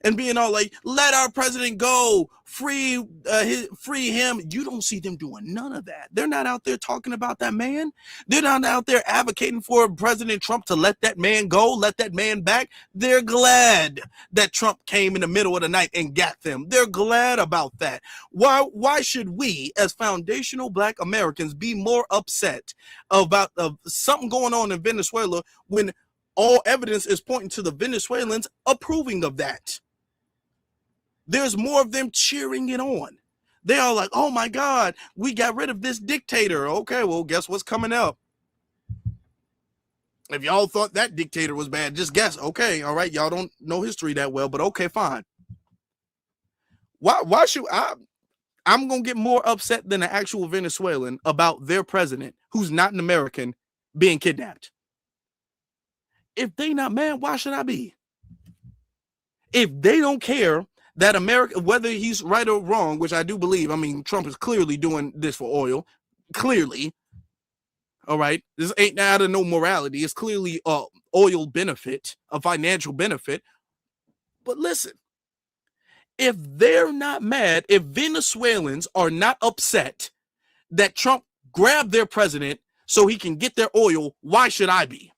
and being all like, let our president go, free him. You don't see them doing none of that. They're not out there talking about that man. They're not out there advocating for President Trump to let that man go, let that man back. They're glad that Trump came in the middle of the night and got them. They're glad about that. Why should we as foundational black Americans be more upset about something going on in Venezuela when all evidence is pointing to the Venezuelans approving of that? There's more of them cheering it on. They are like, oh my God, we got rid of this dictator. Okay, well, guess what's coming up? If y'all thought that dictator was bad, just guess. Okay, all right, y'all don't know history that well, but okay, fine. Why should I'm going to get more upset than an actual Venezuelan about their president, who's not an American, being kidnapped. If they not mad, why should I be? If they don't care that America, whether he's right or wrong, which I do believe, I mean, Trump is clearly doing this for oil, clearly. All right. This ain't out of no morality. It's clearly a oil benefit, a financial benefit. But listen, if they're not mad, if Venezuelans are not upset that Trump grabbed their president so he can get their oil, why should I be?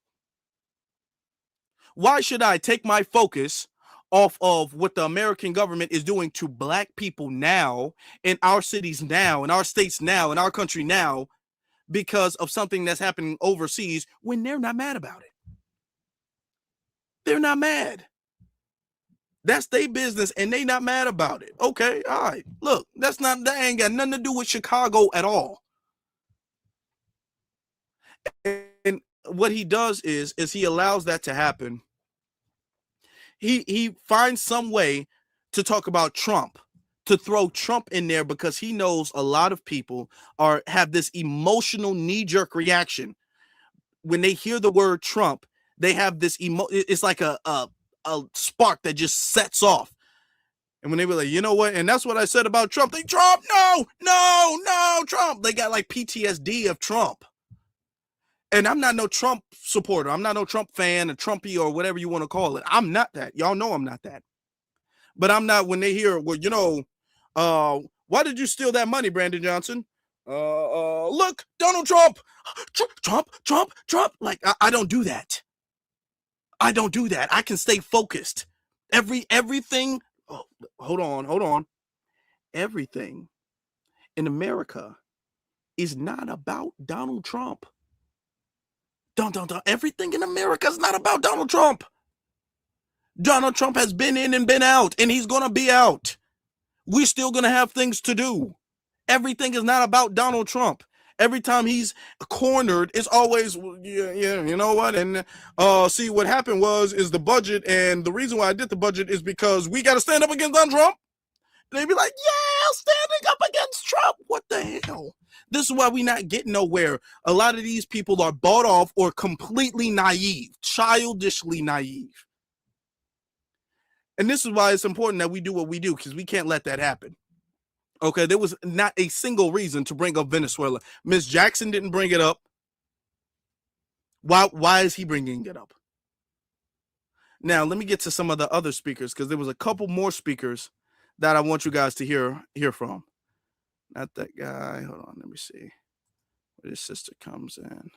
Why should I take my focus off of what the American government is doing to black people now, in our cities now, in our states now, in our country now, because of something that's happening overseas when they're not mad about it? They're not mad. That's their business and they not mad about it. Okay, all right. Look, that ain't got nothing to do with Chicago at all. And what he does is he allows that to happen. He finds some way to talk about Trump, to throw Trump in there, because he knows a lot of people have this emotional knee-jerk reaction. When they hear the word Trump, they have this it's like a spark that just sets off. And when they were like, you know what? And that's what I said about Trump. Trump, no, Trump. They got like PTSD of Trump. And I'm not no Trump supporter. I'm not no Trump fan, a Trumpy, or whatever you want to call it. I'm not that. Y'all know I'm not that. But I'm not when they hear, well, why did you steal that money, Brandon Johnson? Look, Donald Trump. Trump. Like, I don't do that. I don't do that. I can stay focused. Everything. Oh, hold on. Everything in America is not about Donald Trump. Don't. Everything in America is not about Donald Trump. Donald Trump has been in and been out, and he's going to be out. We're still going to have things to do. Everything is not about Donald Trump. Every time he's cornered, it's always, yeah, you know what? And see, what happened is the budget, and the reason why I did the budget is because we got to stand up against Donald Trump. And they'd be like, yeah, standing up This is why we're not getting nowhere. A lot of these people are bought off or completely naive, childishly naive. And this is why it's important that we do what we do, because we can't let that happen. Okay, there was not a single reason to bring up Venezuela. Ms. Jackson didn't bring it up. Why is he bringing it up? Now, let me get to some of the other speakers, because there was a couple more speakers that I want you guys to hear from. Not that guy. Hold on, let me see. Where his sister comes in.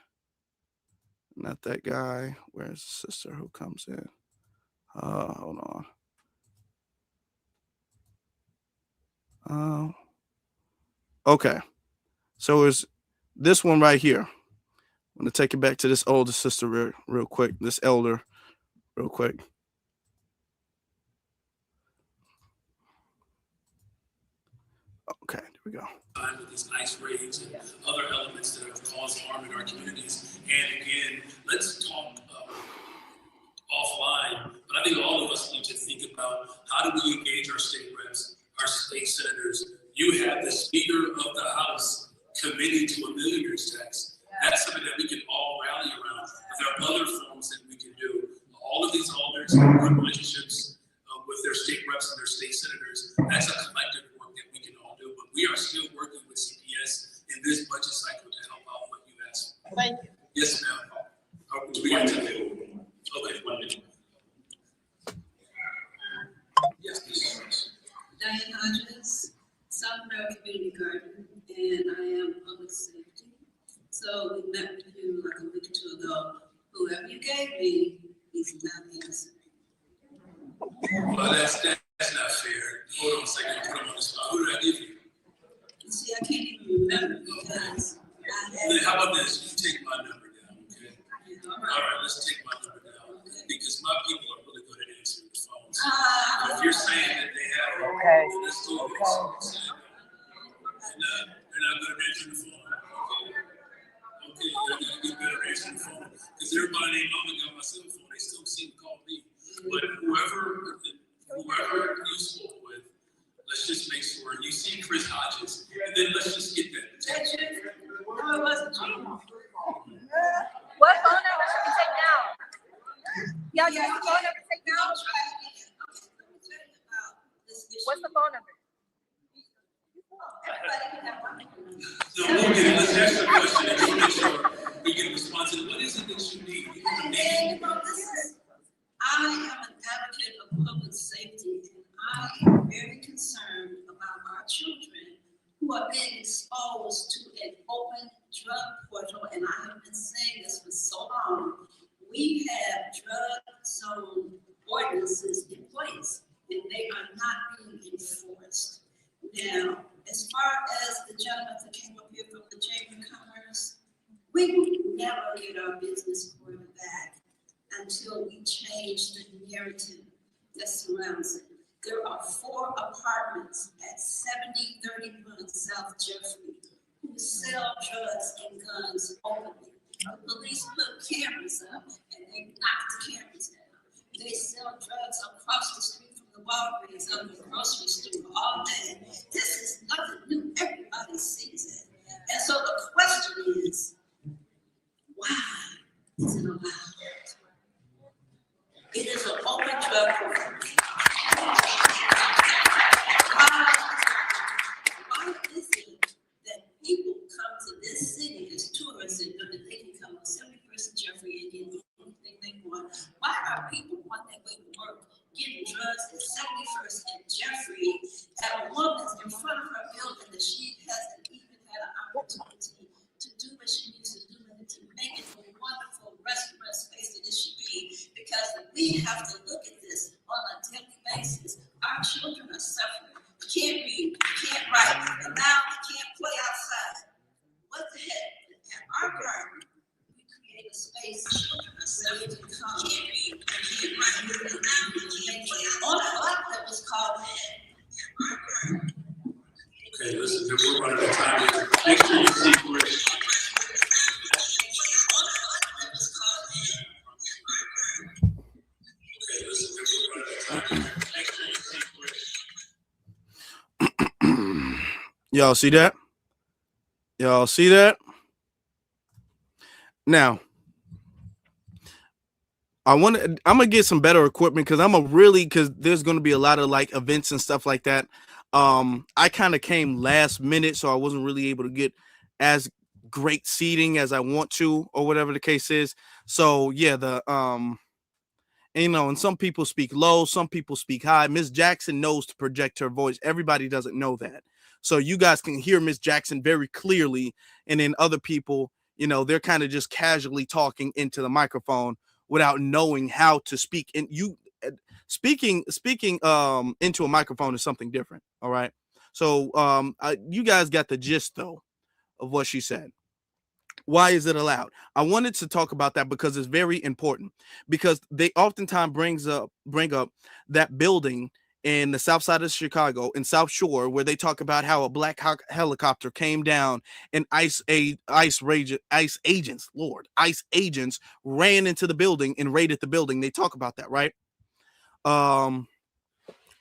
Not that guy. Where's the sister who comes in? Hold on. Okay. So it's this one right here. I'm going to take it back to this older sister real quick. This elder real quick. Okay, there we go. With these ICE raids and other elements that have caused harm in our communities. And again, let's talk offline. But I think all of us need to think about how do we engage our state reps, our state senators. You have the Speaker of the House committing to a millionaire's tax. That's something that we can all rally around. There are other forms that we can do. All of these alders have relationships with their state reps and their state senators. That's a collective work that we can all do. But we are still working with CPS in this budget cycle to help out what you asked. Thank you. Yes, ma'am. We got to do. Okay, 1 minute. Yes, please. Diane Hodges, Southborough Community Garden, and I am public safety. So we met with you like a week or two ago. Whoever you gave me, he's not innocent. Well, that's not fair. Hold on a second. Put him on the spot. Who did I give you? You see, I can't even remember because How about this? You take my number down, okay? All right, let's take my number down. Okay. Because my people are really good at answering the phones. If you're saying that they have, let's do this. They're not good at answering the phone. Okay, they're going to get better at answering the phone. Because everybody named Mama got my cell phone. They still seem to call me. But whoever you spoke with, let's just make sure you see Chris Hodges, and then let's just get that. No, it wasn't you. What phone number should we take now? Yeah, you have a phone number to take now? What's the phone number? No, we'll get it. Let's ask the question and we'll make sure we get a response. What is it that you need? I am an advocate of public safety, and I am very concerned about our children who are being exposed to an open drug portal, and I have been saying this for so long. We have drug zone ordinances in place, and they are not being enforced. Now, as far as the gentleman that came up here from the Chamber of Commerce, we will never get our business order back until we change the narrative that surrounds it. There are 4 apartments at 7031 South Jeffrey who sell drugs and guns openly. The police put cameras up and they knock the cameras down. They sell drugs across the street from the Walgreens, up the grocery store all day. This is nothing new. Everybody sees it. And so the question is, why is it allowed? It is an open drug program. Why is it that people come to this city as tourists and know that they can come on 71st Jeffrey and get anything they want? Why are people on their way to work getting drugs at 71st and Jeffrey at a woman's in front of her building that she hasn't even had an opportunity to do what she needs to do and to make it a wonderful restaurant space that it should be? Because we have to look at this on a daily basis. Our children are suffering. You can't read, you can't write, and now you can't play outside. What the heck? At our garden, we create a space children are suffering to come. Can't read, can't write, and now you can't play outside. On a block that was called Okay, listen, we're running out of time here. Make sure you see Chris. Y'all see that? Y'all see that? Now, I'm gonna get some better equipment because there's gonna be a lot of like events and stuff like that. I kind of came last minute, so I wasn't really able to get as great seating as I want to, or whatever the case is. So yeah, and some people speak low, some people speak high. Miss Jackson knows to project her voice. Everybody doesn't know that. So you guys can hear Miss Jackson very clearly, and then other people, they're kind of just casually talking into the microphone without knowing how to speak. And speaking into a microphone is something different. All right. So you guys got the gist though of what she said. Why is it allowed? I wanted to talk about that because it's very important, because they oftentimes bring up that building in the south side of Chicago, in South Shore, where they talk about how a black helicopter came down and ICE agents ran into the building and raided the building. They talk about that, right?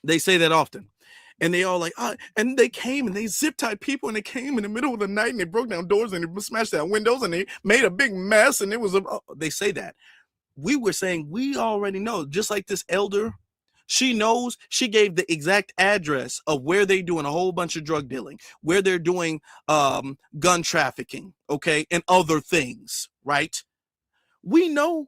They say that often. And they all like, and they came and they zip tied people, and they came in the middle of the night and they broke down doors and they smashed out windows and they made a big mess. And it was they say that. We were saying, we already know, just like this elder, she knows. She gave the exact address of where they're doing a whole bunch of drug dealing, where they're doing gun trafficking, okay, and other things, right? We know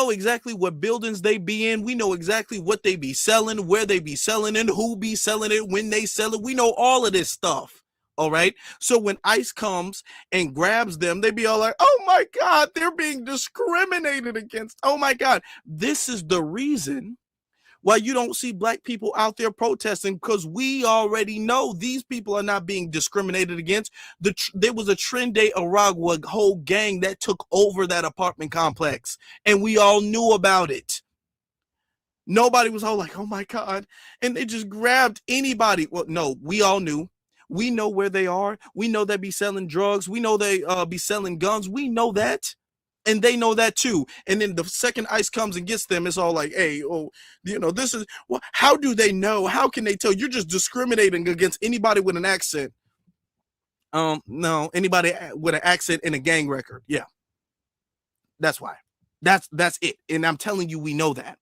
exactly what buildings they be in. We know exactly what they be selling, where they be selling, and who be selling it, when they sell it. We know all of this stuff. All right. So when ICE comes and grabs them, they be all like, oh my God, they're being discriminated against. Oh my God. This is the reason why you don't see black people out there protesting, because we already know these people are not being discriminated against. There was a Trinidad Aragua whole gang that took over that apartment complex, and we all knew about it. Nobody was all like, oh my God, and they just grabbed anybody. Well, no, we all knew. We know where they are. We know they be selling drugs. We know they be selling guns. We know that. And they know that too. And then the second ICE comes and gets them, it's all like, hey, this is, well, how do they know? How can they tell? You're just discriminating against anybody with an accent. No, anybody with an accent and a gang record. Yeah. That's why. That's it. And I'm telling you, we know that.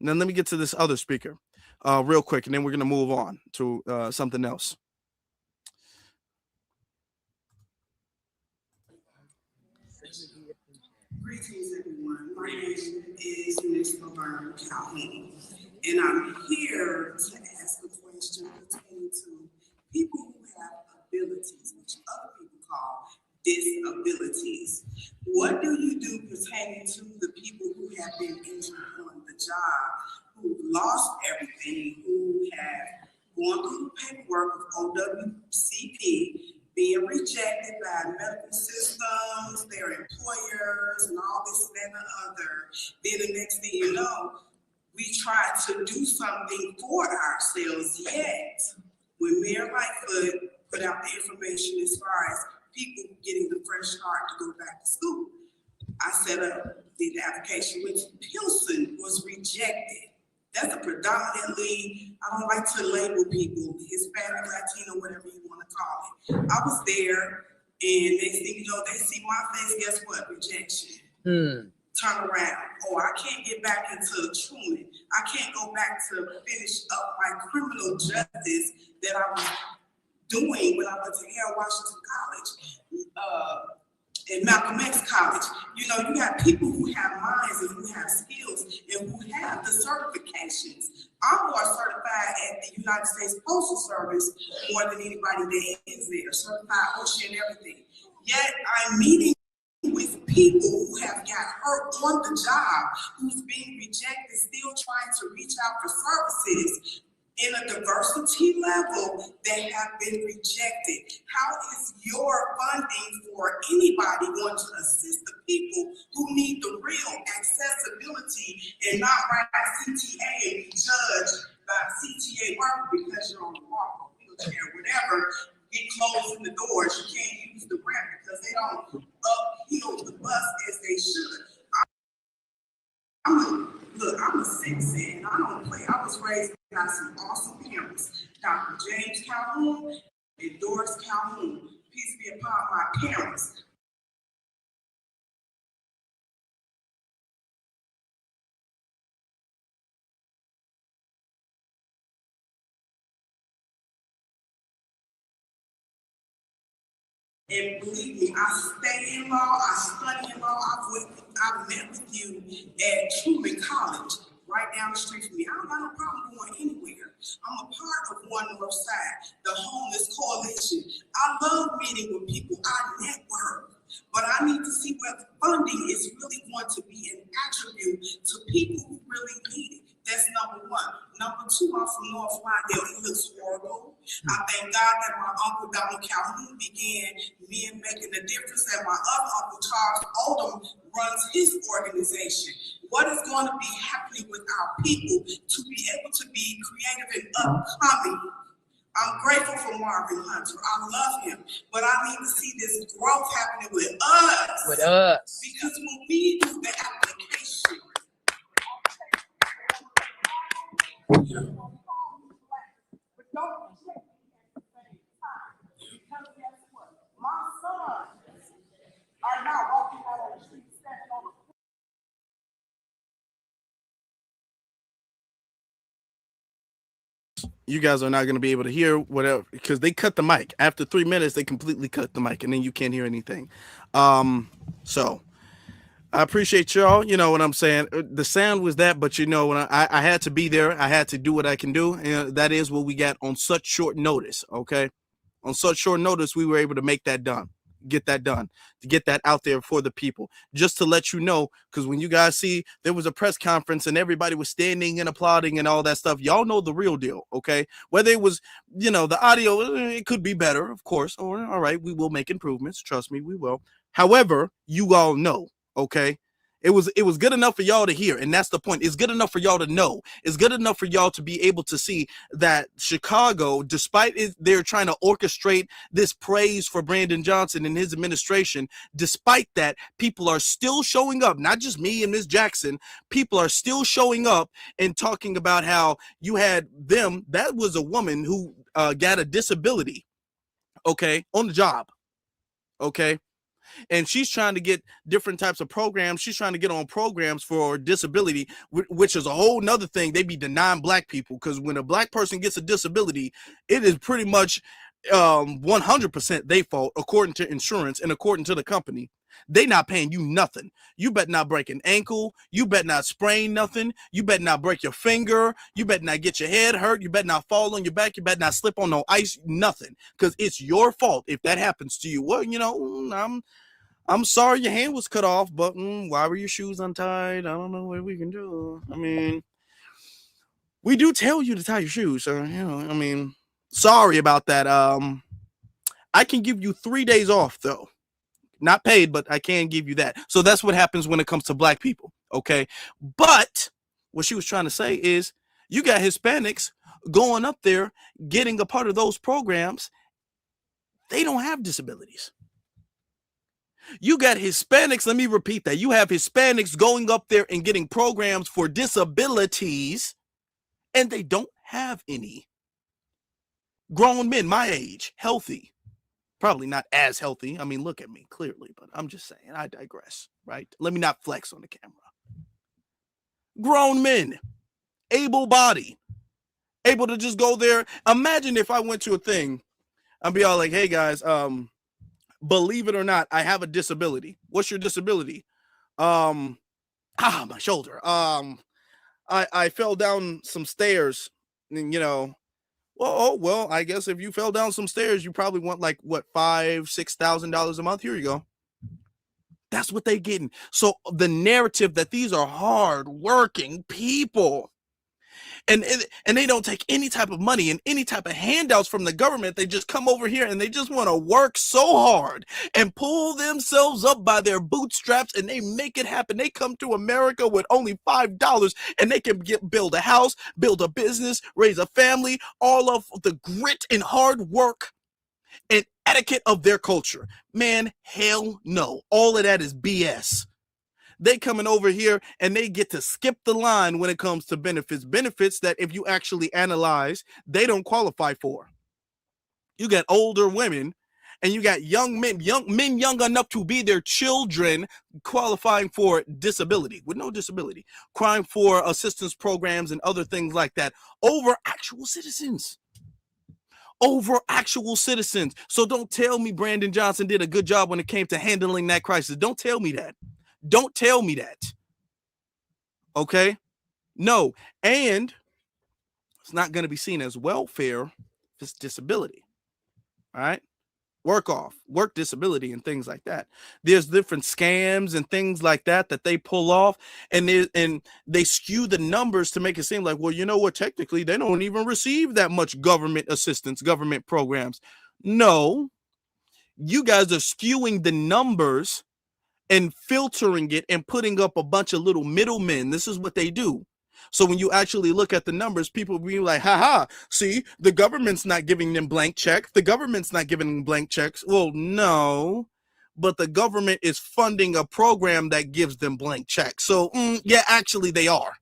Now let me get to this other speaker real quick, and then we're going to move on to something else. Greetings, everyone. My name is Ms. Laverne Calhoun, and I'm here to ask a question pertaining to people who have abilities, which other people call disabilities. What do you do pertaining to the people who have been injured on the job, who lost everything, who have gone through the paperwork of OWCP, being rejected by medical systems, their employers, and all this and that and the other. Then the next thing you know, we try to do something for ourselves, yet when Mayor Lightfoot put out the information as far as people getting the fresh start to go back to school, I set up the application, which Pilsen was rejected. That's a predominantly, I don't like to label people, Hispanic, Latino, whatever you want to call it. I was there, and next thing you know, they see my face, guess what? Rejection. Turn around. Oh, I can't get back into Truman. I can't go back to finish up my criminal justice that I was doing when I went to Harold Washington College. In Malcolm X College, you got people who have minds and who have skills and who have the certifications. I'm more certified at the United States Postal Service more than anybody that is there, certified OSHA and everything. Yet I'm meeting with people who have got hurt on the job, who's being rejected, still trying to reach out for services in a diversity level that have been rejected. How is your funding for anybody going to assist the people who need the real accessibility and not write CTA and be judged by CTA work because you're on the walk, wheelchair, whatever, get closed in the doors, you can't use the ramp because they don't uphill the bus as they should. I'm a citizen. I don't play. I was raised by some awesome parents, Dr. James Calhoun and Doris Calhoun. used to be a part of my parents. And believe me, I stay in law, I study in law, I've met with you at Truman College, right down the street from me. I don't got no problem going anywhere. I'm a part of One North Side, the homeless coalition. I love meeting with people, I network, but I need to see where the funding is really going to be an attribute to people who really need it. That's number one. Number two, I'm from North Lindale. It looks horrible. I thank God that my uncle Donald Calhoun began me and making a difference, and my other uncle Charles Oldham runs his organization. What is going to be happening with our people to be able to be creative and upcoming? I'm grateful for Marvin Hunter. I love him, but I need to see this growth happening with us. With us. Because when we do the application, my sons are now walking out on the street, standing on the You guys are not going to be able to hear whatever because they cut the mic. After 3 minutes, they completely cut the mic, and then you can't hear anything. So I appreciate y'all. You know what I'm saying? The sound was that, but you know, when I had to be there, I had to do what I can do. And that is what we got on such short notice. Okay. On such short notice, we were able to make that done, get that done, to get that out there for the people. Just to let you know, because when you guys see there was a press conference and everybody was standing and applauding and all that stuff, y'all know the real deal. Okay. Whether it was, you know, the audio, it could be better, of course. Or all right, we will make improvements. Trust me, we will. However, you all know. Okay, it was good enough for y'all to hear, and that's the point. It's good enough for y'all to know. It's good enough for y'all to be able to see that Chicago, despite they're trying to orchestrate this praise for Brandon Johnson and his administration, despite that, people are still showing up. Not just me and Ms. Jackson. People are still showing up and talking about how you had them. That was a woman who got a disability. Okay, on the job. Okay. And she's trying to get different types of programs. She's trying to get on programs for disability, which is a whole nother thing. They be denying black people because when a black person gets a disability, it is pretty much 100% their fault, according to insurance and according to the company. They not paying you nothing. You better not break an ankle. You better not sprain nothing. You better not break your finger. You better not get your head hurt. You better not fall on your back. You better not slip on no ice, nothing. Because it's your fault if that happens to you. Well, you know, I'm sorry your hand was cut off, but why were your shoes untied? I don't know what we can do. I mean, we do tell you to tie your shoes. So, you know, I mean, sorry about that. I can give you 3 days off, though. Not paid, but I can give you that. So that's what happens when it comes to black people. Okay. But what she was trying to say is you got Hispanics going up there, getting a part of those programs. They don't have disabilities. You got Hispanics, let me repeat that. You have Hispanics going up there and getting programs for disabilities, and they don't have any. Grown men my age, healthy. Probably not as healthy. I mean, look at me clearly, but I'm just saying, I digress, right? Let me not flex on the camera. Grown men, able-bodied, able to just go there. Imagine if I went to a thing, I'd be all like, hey guys, believe it or not, I have a disability. What's your disability? My shoulder. I fell down some stairs, and you know, well, I guess if you fell down some stairs, you probably want like what, $5,000-$6,000 a month. Here you go. That's what they're getting. So the narrative that these are hard-working people. And they don't take any type of money and any type of handouts from the government. They just come over here and they just want to work so hard and pull themselves up by their bootstraps, and they make it happen. They come to America with only $5 and they can build a house, build a business, raise a family, all of the grit and hard work and etiquette of their culture. Man, hell no. All of that is BS. They coming over here and they get to skip the line when it comes to benefits that if you actually analyze, they don't qualify for. You got older women And you got young men young enough to be their children qualifying for disability, with no disability, crying for assistance programs and other things like that over actual citizens. Over actual citizens. So don't tell me Brandon Johnson did a good job when it came to handling that crisis. Don't tell me that. Don't tell me that. Okay? No. And it's not going to be seen as welfare if it's disability. All right? Work disability and things like that. There's different scams and things like that they pull off, and they skew the numbers to make it seem like, well, you know what, technically they don't even receive that much government assistance, government programs. No, you guys are skewing the numbers and filtering it and putting up a bunch of little middlemen. This is what they do. So when you actually look at the numbers, people be like, haha, see, the government's not giving them blank checks. The government's not giving them blank checks. Well, no, but the government is funding a program that gives them blank checks. So yeah, actually they are.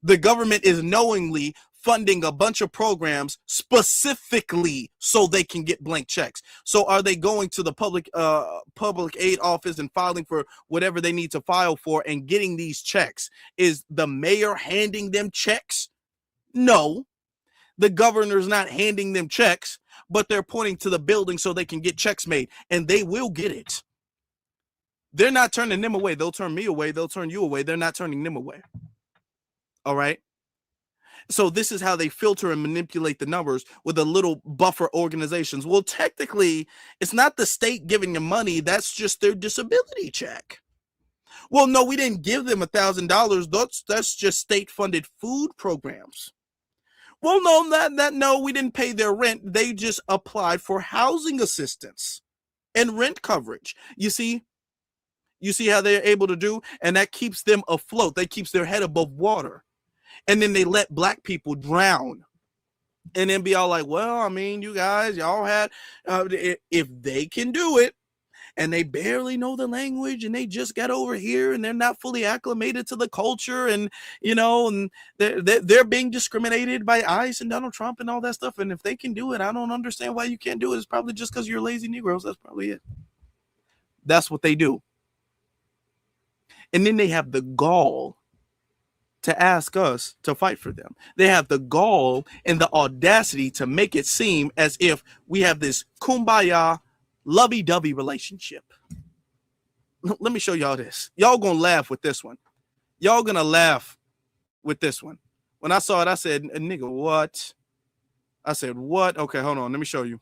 The government is knowingly funding a bunch of programs specifically so they can get blank checks. So are they going to the public aid office and filing for whatever they need to file for and getting these checks? Is the mayor handing them checks? No, the governor's not handing them checks, but they're pointing to the building so they can get checks made, and they will get it. They're not turning them away. They'll turn me away. They'll turn you away. They're not turning them away. All right. So this is how they filter and manipulate the numbers with a little buffer organizations. Well, technically, it's not the state giving them money. That's just their disability check. Well, no, we didn't give them $1,000. That's just state-funded food programs. Well, no, we didn't pay their rent. They just applied for housing assistance and rent coverage. You see how they're able to do, and that keeps them afloat. That keeps their head above water. And then they let black people drown, and then be all like, well, I mean, you guys, y'all had, if they can do it, and they barely know the language, and they just got over here, and they're not fully acclimated to the culture, and, you know, and they're being discriminated by ICE and Donald Trump and all that stuff. And if they can do it, I don't understand why you can't do it. It's probably just because you're lazy Negroes. That's probably it. That's what they do. And then they have the gall to ask us to fight for them. They have the gall and the audacity to make it seem as if we have this kumbaya, lovey-dovey relationship. Let me show y'all this. Y'all gonna laugh with this one. Y'all gonna laugh with this one. When I saw it, I said, nigga, what? I said, what? Okay, hold on. Let me show you.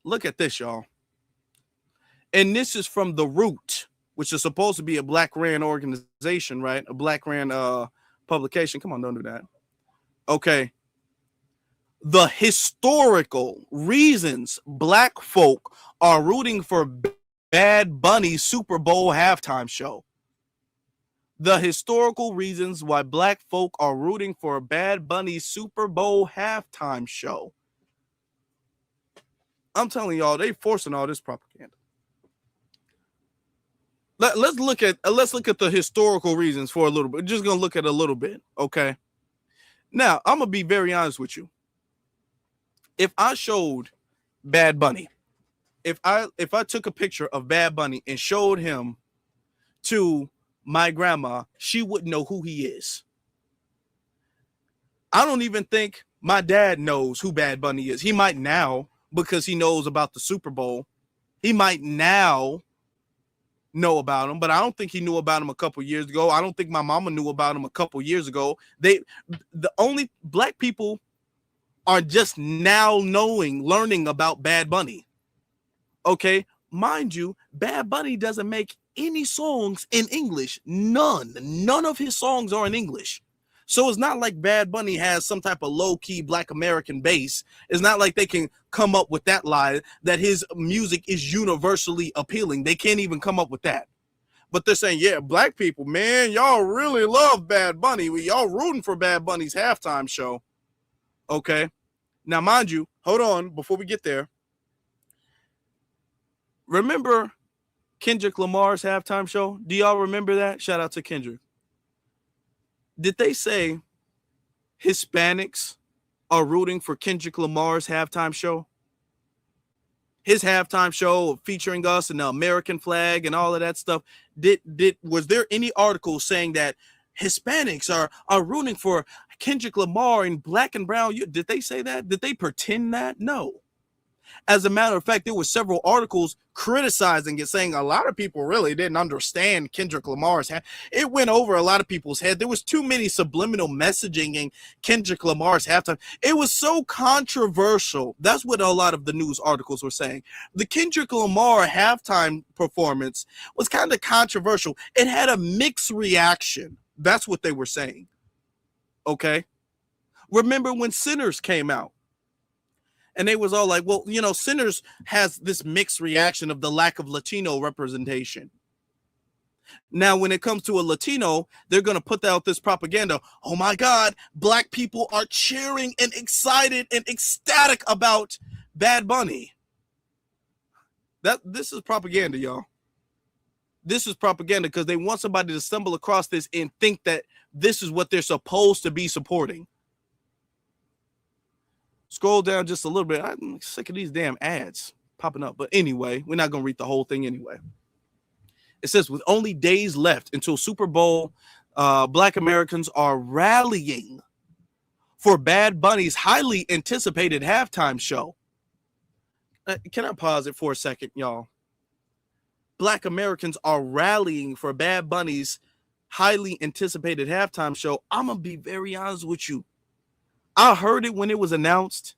Look at this, y'all. And this is from The Root, which is supposed to be a black-ran organization, right? A black-ran publication. Come on, don't do that. Okay. The historical reasons black folk are rooting for Bad Bunny's Super Bowl halftime show. The historical reasons why black folk are rooting for Bad Bunny's Super Bowl halftime show. I'm telling y'all, they forcing all this propaganda. Let's look at the historical reasons for a little bit. We're just gonna look at a little bit, okay? Now, I'm gonna be very honest with you. If I showed Bad Bunny, if I took a picture of Bad Bunny and showed him to my grandma, she wouldn't know who he is. I don't even think my dad knows who Bad Bunny is. He might now, because he knows about the Super Bowl. He might now know about him, but I don't think he knew about him a couple years ago. I don't think my mama knew about him a couple years ago. The only black people are just now learning about Bad Bunny. Okay, mind you, Bad Bunny doesn't make any songs in English. None of his songs are in English. So it's not like Bad Bunny has some type of low-key black American base. It's not like they can come up with that lie that his music is universally appealing. They can't even come up with that. But they're saying, yeah, black people, man, y'all really love Bad Bunny. Y'all rooting for Bad Bunny's halftime show. Okay. Now, mind you, hold on before we get there. Remember Kendrick Lamar's halftime show? Do y'all remember that? Shout out to Kendrick. Did they say Hispanics are rooting for Kendrick Lamar's halftime show? his halftime show featuring us and the American flag and all of that stuff, was there any article saying that Hispanics are rooting for Kendrick Lamar and black and brown? Did they say that? Did they pretend that? No. As a matter of fact, there were several articles criticizing it, saying a lot of people really didn't understand Kendrick Lamar's. It went over a lot of people's head. There was too many subliminal messaging in Kendrick Lamar's halftime. It was so controversial. That's what a lot of the news articles were saying. The Kendrick Lamar halftime performance was kind of controversial. It had a mixed reaction. That's what they were saying. Okay. Remember when Sinners came out? And they was all like, well, you know, Sinners has this mixed reaction of the lack of Latino representation. Now, when it comes to a Latino, they're going to put out this propaganda. Oh, my God, black people are cheering and excited and ecstatic about Bad Bunny. This is propaganda, y'all. This is propaganda because they want somebody to stumble across this and think that this is what they're supposed to be supporting. Scroll down just a little bit. I'm sick of these damn ads popping up. But anyway, we're not going to read the whole thing anyway. It says, with only days left until Super Bowl, Black Americans are rallying for Bad Bunny's highly anticipated halftime show. Can I pause it for a second, y'all? Black Americans are rallying for Bad Bunny's highly anticipated halftime show. I'm going to be very honest with you. I heard it when it was announced,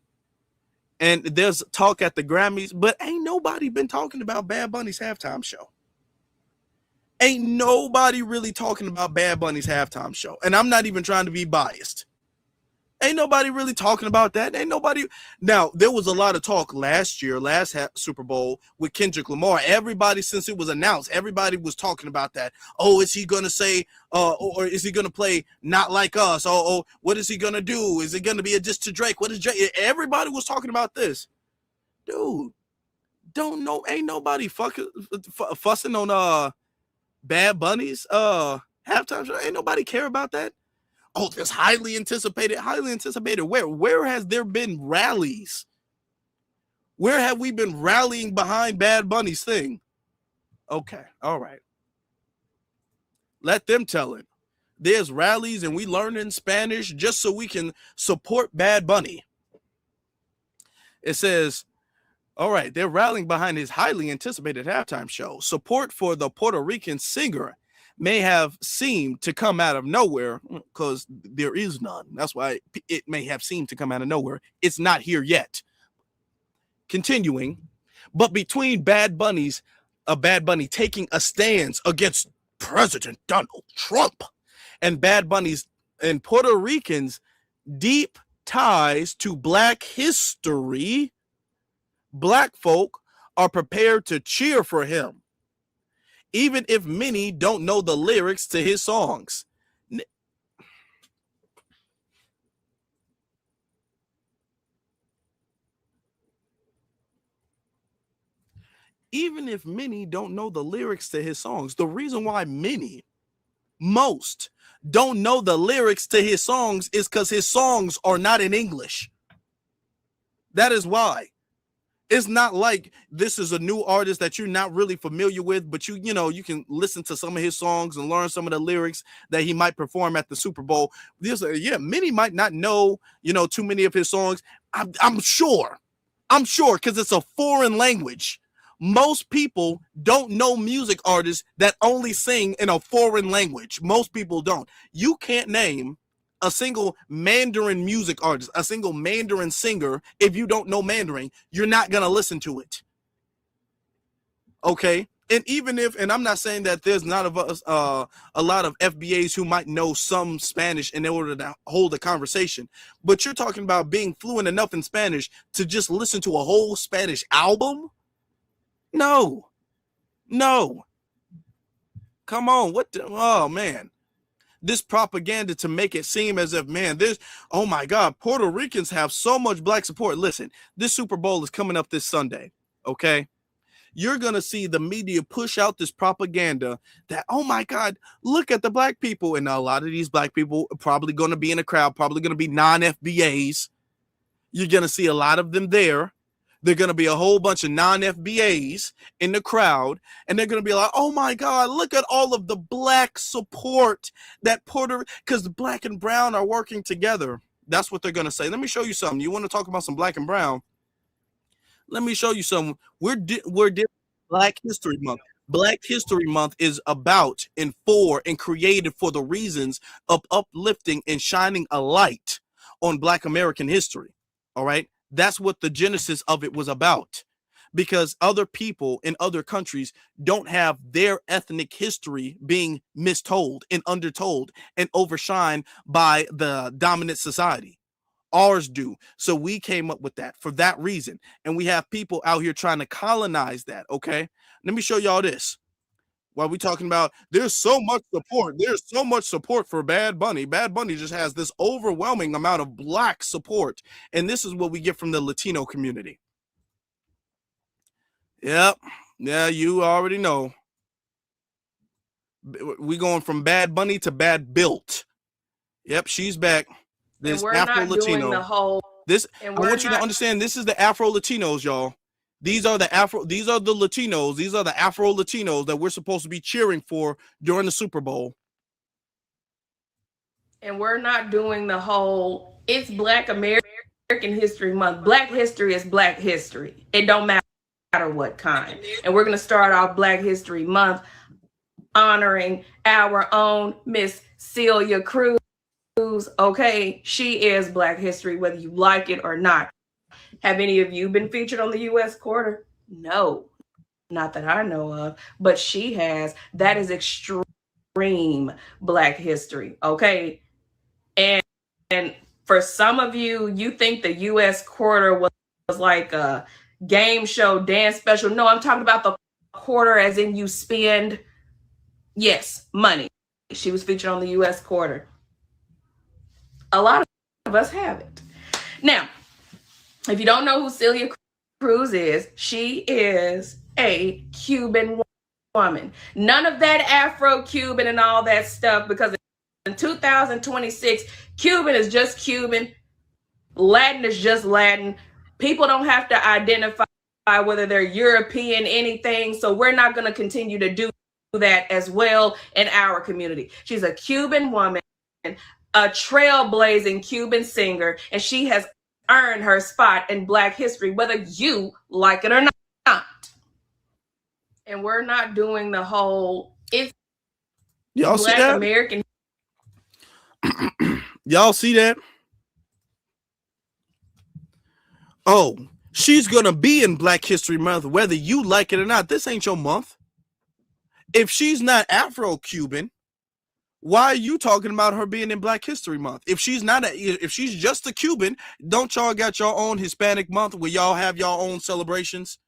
and there's talk at the Grammys, but ain't nobody been talking about Bad Bunny's halftime show. Ain't nobody really talking about Bad Bunny's halftime show, and I'm not even trying to be biased. Ain't nobody really talking about that. Ain't nobody. Now, there was a lot of talk last year, Super Bowl with Kendrick Lamar. Everybody, since it was announced, everybody was talking about that. Oh, is he going to say, or is he going to play Not Like Us? Oh, what is he going to do? Is it going to be a diss to Drake? What is Drake? Everybody was talking about this. Dude, don't know. Ain't nobody fussing on Bad Bunny's halftime show. Ain't nobody care about that. Oh, this highly anticipated. Where has there been rallies? Where have we been rallying behind Bad Bunny's thing? Okay, all right. Let them tell it. There's rallies and we learn in Spanish just so we can support Bad Bunny. It says, all right, they're rallying behind his highly anticipated halftime show. Support for the Puerto Rican singer may have seemed to come out of nowhere because there is none. That's why it may have seemed to come out of nowhere. It's not here yet. Continuing, but between Bad Bunny taking a stance against President Donald Trump and Bad Bunny's and Puerto Ricans' deep ties to Black history, Black folk are prepared to cheer for him, even if many don't know the lyrics to his songs. Even if many don't know the lyrics to his songs. The reason why most don't know the lyrics to his songs is because his songs are not in English. That is why. It's not like this is a new artist that you're not really familiar with, but you can listen to some of his songs and learn some of the lyrics that he might perform at the Super Bowl. Many might not know, too many of his songs. I'm sure because it's a foreign language. Most people don't know music artists that only sing in a foreign language. Most people don't. You can't name a single Mandarin music artist, a single Mandarin singer. If you don't know Mandarin, you're not going to listen to it. Okay. And even and I'm not saying that there's not a lot of FBAs who might know some Spanish in order to hold a conversation, but you're talking about being fluent enough in Spanish to just listen to a whole Spanish album. No. Come on. Oh man. This propaganda to make it seem as if, oh my God, Puerto Ricans have so much Black support. Listen, this Super Bowl is coming up this Sunday, okay? You're going to see the media push out this propaganda that, oh my God, look at the Black people. And a lot of these Black people are probably going to be in a crowd, probably going to be non-FBAs. You're going to see a lot of them there They're going to be a whole bunch of non-FBAs in the crowd, and they're going to be like, oh my God, look at all of the black support that because the black and brown are working together. That's what they're going to say. Let me show you something. You want to talk about some black and brown? Let me show you something. We're Black History Month. Black History Month is about and for and created for the reasons of uplifting and shining a light on Black American history. All right. That's what the genesis of it was about, because other people in other countries don't have their ethnic history being mistold and undertold and overshined by the dominant society. Ours do. So we came up with that for that reason. And we have people out here trying to colonize that. Okay. Let me show y'all this. While we talking about there's so much support. There's so much support for Bad Bunny. Bad Bunny just has this overwhelming amount of black support. And this is what we get from the Latino community. Yep. Yeah, you already know. We going from Bad Bunny to Bad Built. Yep, she's back. This Afro-Latino. I want you to understand, this is the Afro-Latinos, y'all. These are the Latinos. These are the Afro-Latinos that we're supposed to be cheering for during the Super Bowl. And we're not doing the whole, it's Black American History Month. Black history is Black history. It don't matter what kind. And we're going to start off Black History Month honoring our own Miss Celia Cruz. Okay, she is Black history, whether you like it or not. Have any of you been featured on the U.S. Quarter? No, not that I know of, but she has. That is extreme Black history, okay? And for some of you, you think the U.S. Quarter was like a game show dance special. No, I'm talking about the quarter as in you spend, yes, money. She was featured on the U.S. Quarter. A lot of us haven't. Now, if you don't know who Celia Cruz is, she is a Cuban woman. None of that Afro-Cuban and all that stuff, because in 2026, Cuban is just Cuban. Latin is just Latin. People don't have to identify whether they're European, anything. So we're not going to continue to do that as well in our community. She's a Cuban woman, a trailblazing Cuban singer, and she has earned her spot in Black history, whether you like it or not. And we're not doing the whole, it's y'all Black see that? American. Y'all see that? Oh, she's gonna be in Black History Month, whether you like it or not. This ain't your month. If she's not Afro-Cuban, why are you talking about her being in Black History Month? If she's not, if she's just a Cuban, don't y'all got your own Hispanic month where y'all have your own celebrations,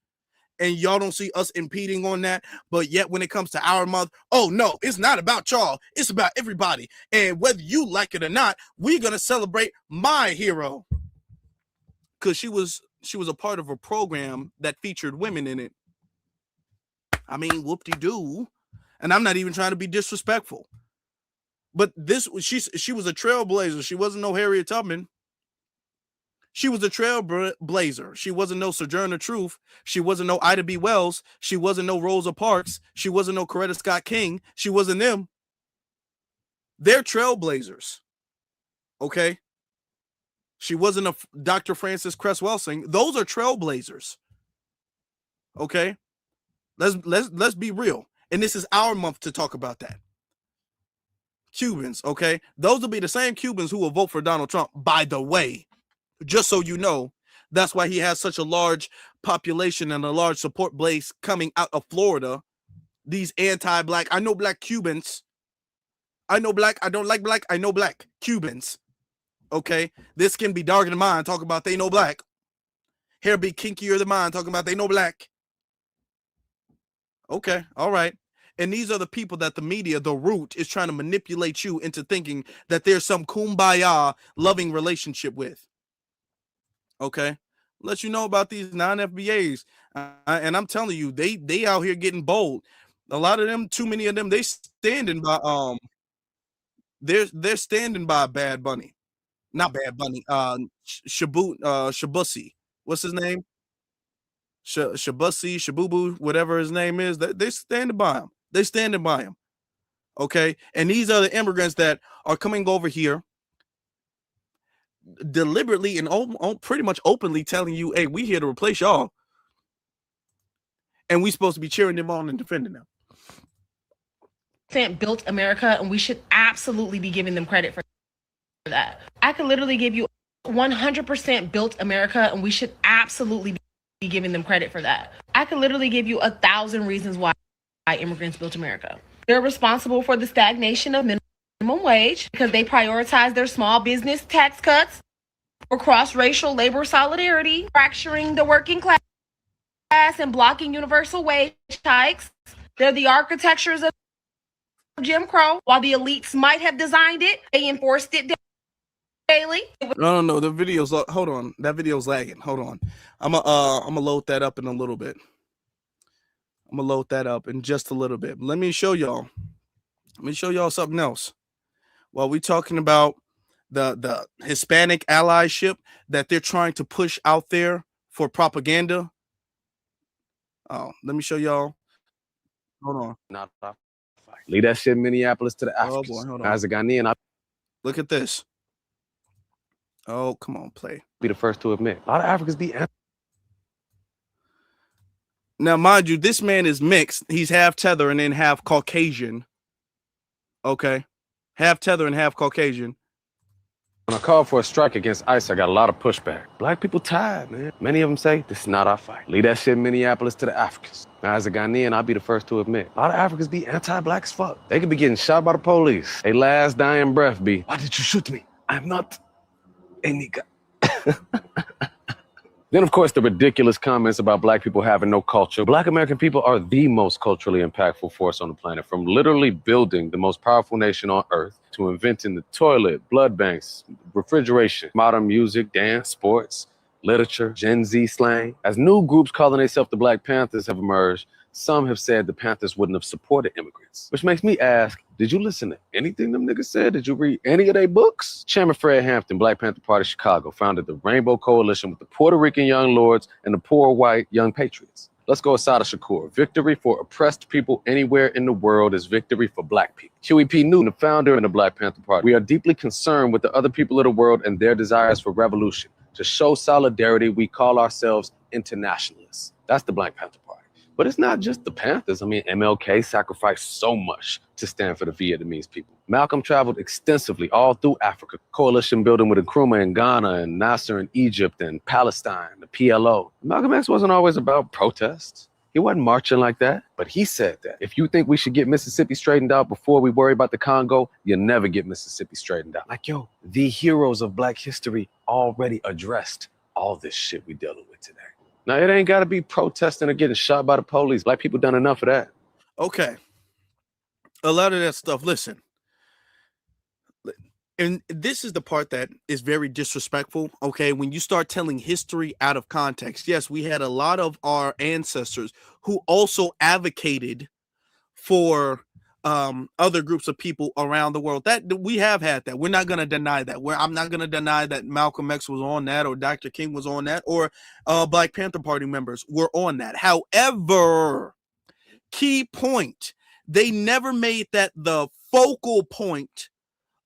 and y'all don't see us impeding on that? But yet, when it comes to our month, oh no, it's not about y'all. It's about everybody, and whether you like it or not, we're gonna celebrate my hero, because she was a part of a program that featured women in it. I mean, whoop-de-doo, and I'm not even trying to be disrespectful. But she was a trailblazer. She wasn't no Harriet Tubman. She was a trailblazer. She wasn't no Sojourner Truth. She wasn't no Ida B. Wells. She wasn't no Rosa Parks. She wasn't no Coretta Scott King. She wasn't them. They're trailblazers. Okay? She wasn't a Dr. Frances Cress Welsing. Those are trailblazers. Okay? Let's be real. And this is our month to talk about that. Cubans, okay? Those will be the same Cubans who will vote for Donald Trump, by the way. Just so you know, that's why he has such a large population and a large support base coming out of Florida. These anti-black, I know black Cubans. I know black, I don't like black, I know black Cubans. Okay? This can be darker than mine, talking about they know black. Hair be kinkier than mine, talking about they know black. Okay, all right. And these are the people that the media, the root, is trying to manipulate you into thinking that there's some kumbaya loving relationship with. Okay? Let you know about these non-FBAs. And I'm telling you, they out here getting bold. A lot of them, too many of them, they're standing by Bad Bunny. Not Bad Bunny. Shabusi. What's his name? Shabubu, whatever his name is, they standing by him. They standing by him. Okay. And these are the immigrants that are coming over here deliberately and pretty much openly telling you, hey, we here to replace y'all. And we supposed to be cheering them on and defending them. Built America, and we should absolutely be giving them credit for that. I could literally give you 100% built America, and we should absolutely be giving them credit for that. I could literally give you 1,000 reasons why immigrants built America. They're responsible for the stagnation of minimum wage because they prioritize their small business tax cuts for cross-racial labor solidarity, fracturing the working class and blocking universal wage hikes. They're the architectures of Jim Crow. While the elites might have designed it, they enforced it daily. No, the video's hold on. That video's lagging. Hold on. I'm gonna load that up in a little bit. I'm gonna load that up in just a little bit. Let me show y'all. Let me show y'all something else. While we're talking about the Hispanic allyship that they're trying to push out there for propaganda. Oh, let me show y'all. Hold on. Not leave that shit in Minneapolis to the Africans. Oh boy, hold on. As a Ghanaian, look at this. Oh, come on, play. Be the first to admit, a lot of Africans be. Now, mind you, this man is mixed. He's half tether and then half Caucasian. Okay, half tether and half Caucasian. When I called for a strike against ICE, I got a lot of pushback. Black people tired, man. Many of them say, this is not our fight. Leave that shit in Minneapolis to the Africans. Now, as a Ghanaian, I'll be the first to admit, a lot of Africans be anti-black as fuck. They could be getting shot by the police. Their last dying breath be, why did you shoot me? I'm not a nigga. Then, of course, the ridiculous comments about black people having no culture. Black American people are the most culturally impactful force on the planet, from literally building the most powerful nation on earth to inventing the toilet, blood banks, refrigeration, modern music, dance, sports, literature, Gen Z slang. As new groups calling themselves the Black Panthers have emerged, some have said the Panthers wouldn't have supported immigrants, which makes me ask, did you listen to anything them niggas said? Did you read any of their books? Chairman Frey Hampton, Black Panther Party Chicago, founded the Rainbow Coalition with the Puerto Rican Young Lords and the poor white Young Patriots. Let's go Asada Shakur. Victory for oppressed people anywhere in the world is victory for black people. Huey P. Newton, the founder of the Black Panther Party. We are deeply concerned with the other people of the world and their desires for revolution. To show solidarity, we call ourselves internationalists. That's the Black Panther Party. But it's not just the Panthers. I mean, MLK sacrificed so much to stand for the Vietnamese people. Malcolm traveled extensively all through Africa, coalition building with Nkrumah in Ghana and Nasser in Egypt and Palestine, the PLO. Malcolm X wasn't always about protests. He wasn't marching like that, but he said that. If you think we should get Mississippi straightened out before we worry about the Congo, you'll never get Mississippi straightened out. Like, yo, the heroes of black history already addressed all this shit we dealing with today. Now, it ain't got to be protesting or getting shot by the police. Black people done enough of that. Okay. A lot of that stuff, listen. And this is the part that is very disrespectful, okay? When you start telling history out of context. Yes, we had a lot of our ancestors who also advocated for other groups of people around the world. That we have had that. We're not going to deny that. I'm not going to deny that Malcolm X was on that, or Dr. King was on that, or Black Panther Party members were on that. However, key point, they never made that the focal point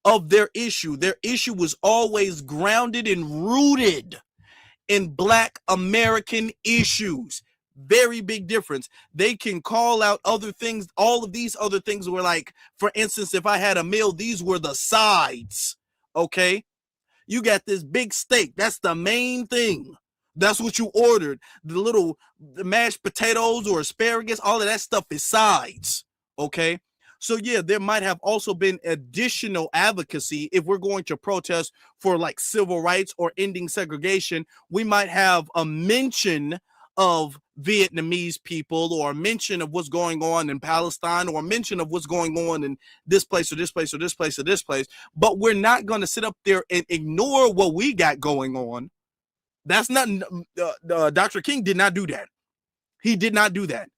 of their issue. Their issue was always grounded and rooted in Black American issues. Very big difference. They can call out other things. All of these other things were like, for instance, if I had a meal, these were the sides. Okay. You got this big steak. That's the main thing. That's what you ordered. The mashed potatoes or asparagus, all of that stuff is sides. Okay. So yeah, there might have also been additional advocacy. If we're going to protest for like civil rights or ending segregation, we might have a mention of Vietnamese people, or a mention of what's going on in Palestine, or a mention of what's going on in this place or this place or this place or this place. But we're not going to sit up there and ignore what we got going on. That's not, Dr. King did not do that. He did not do that.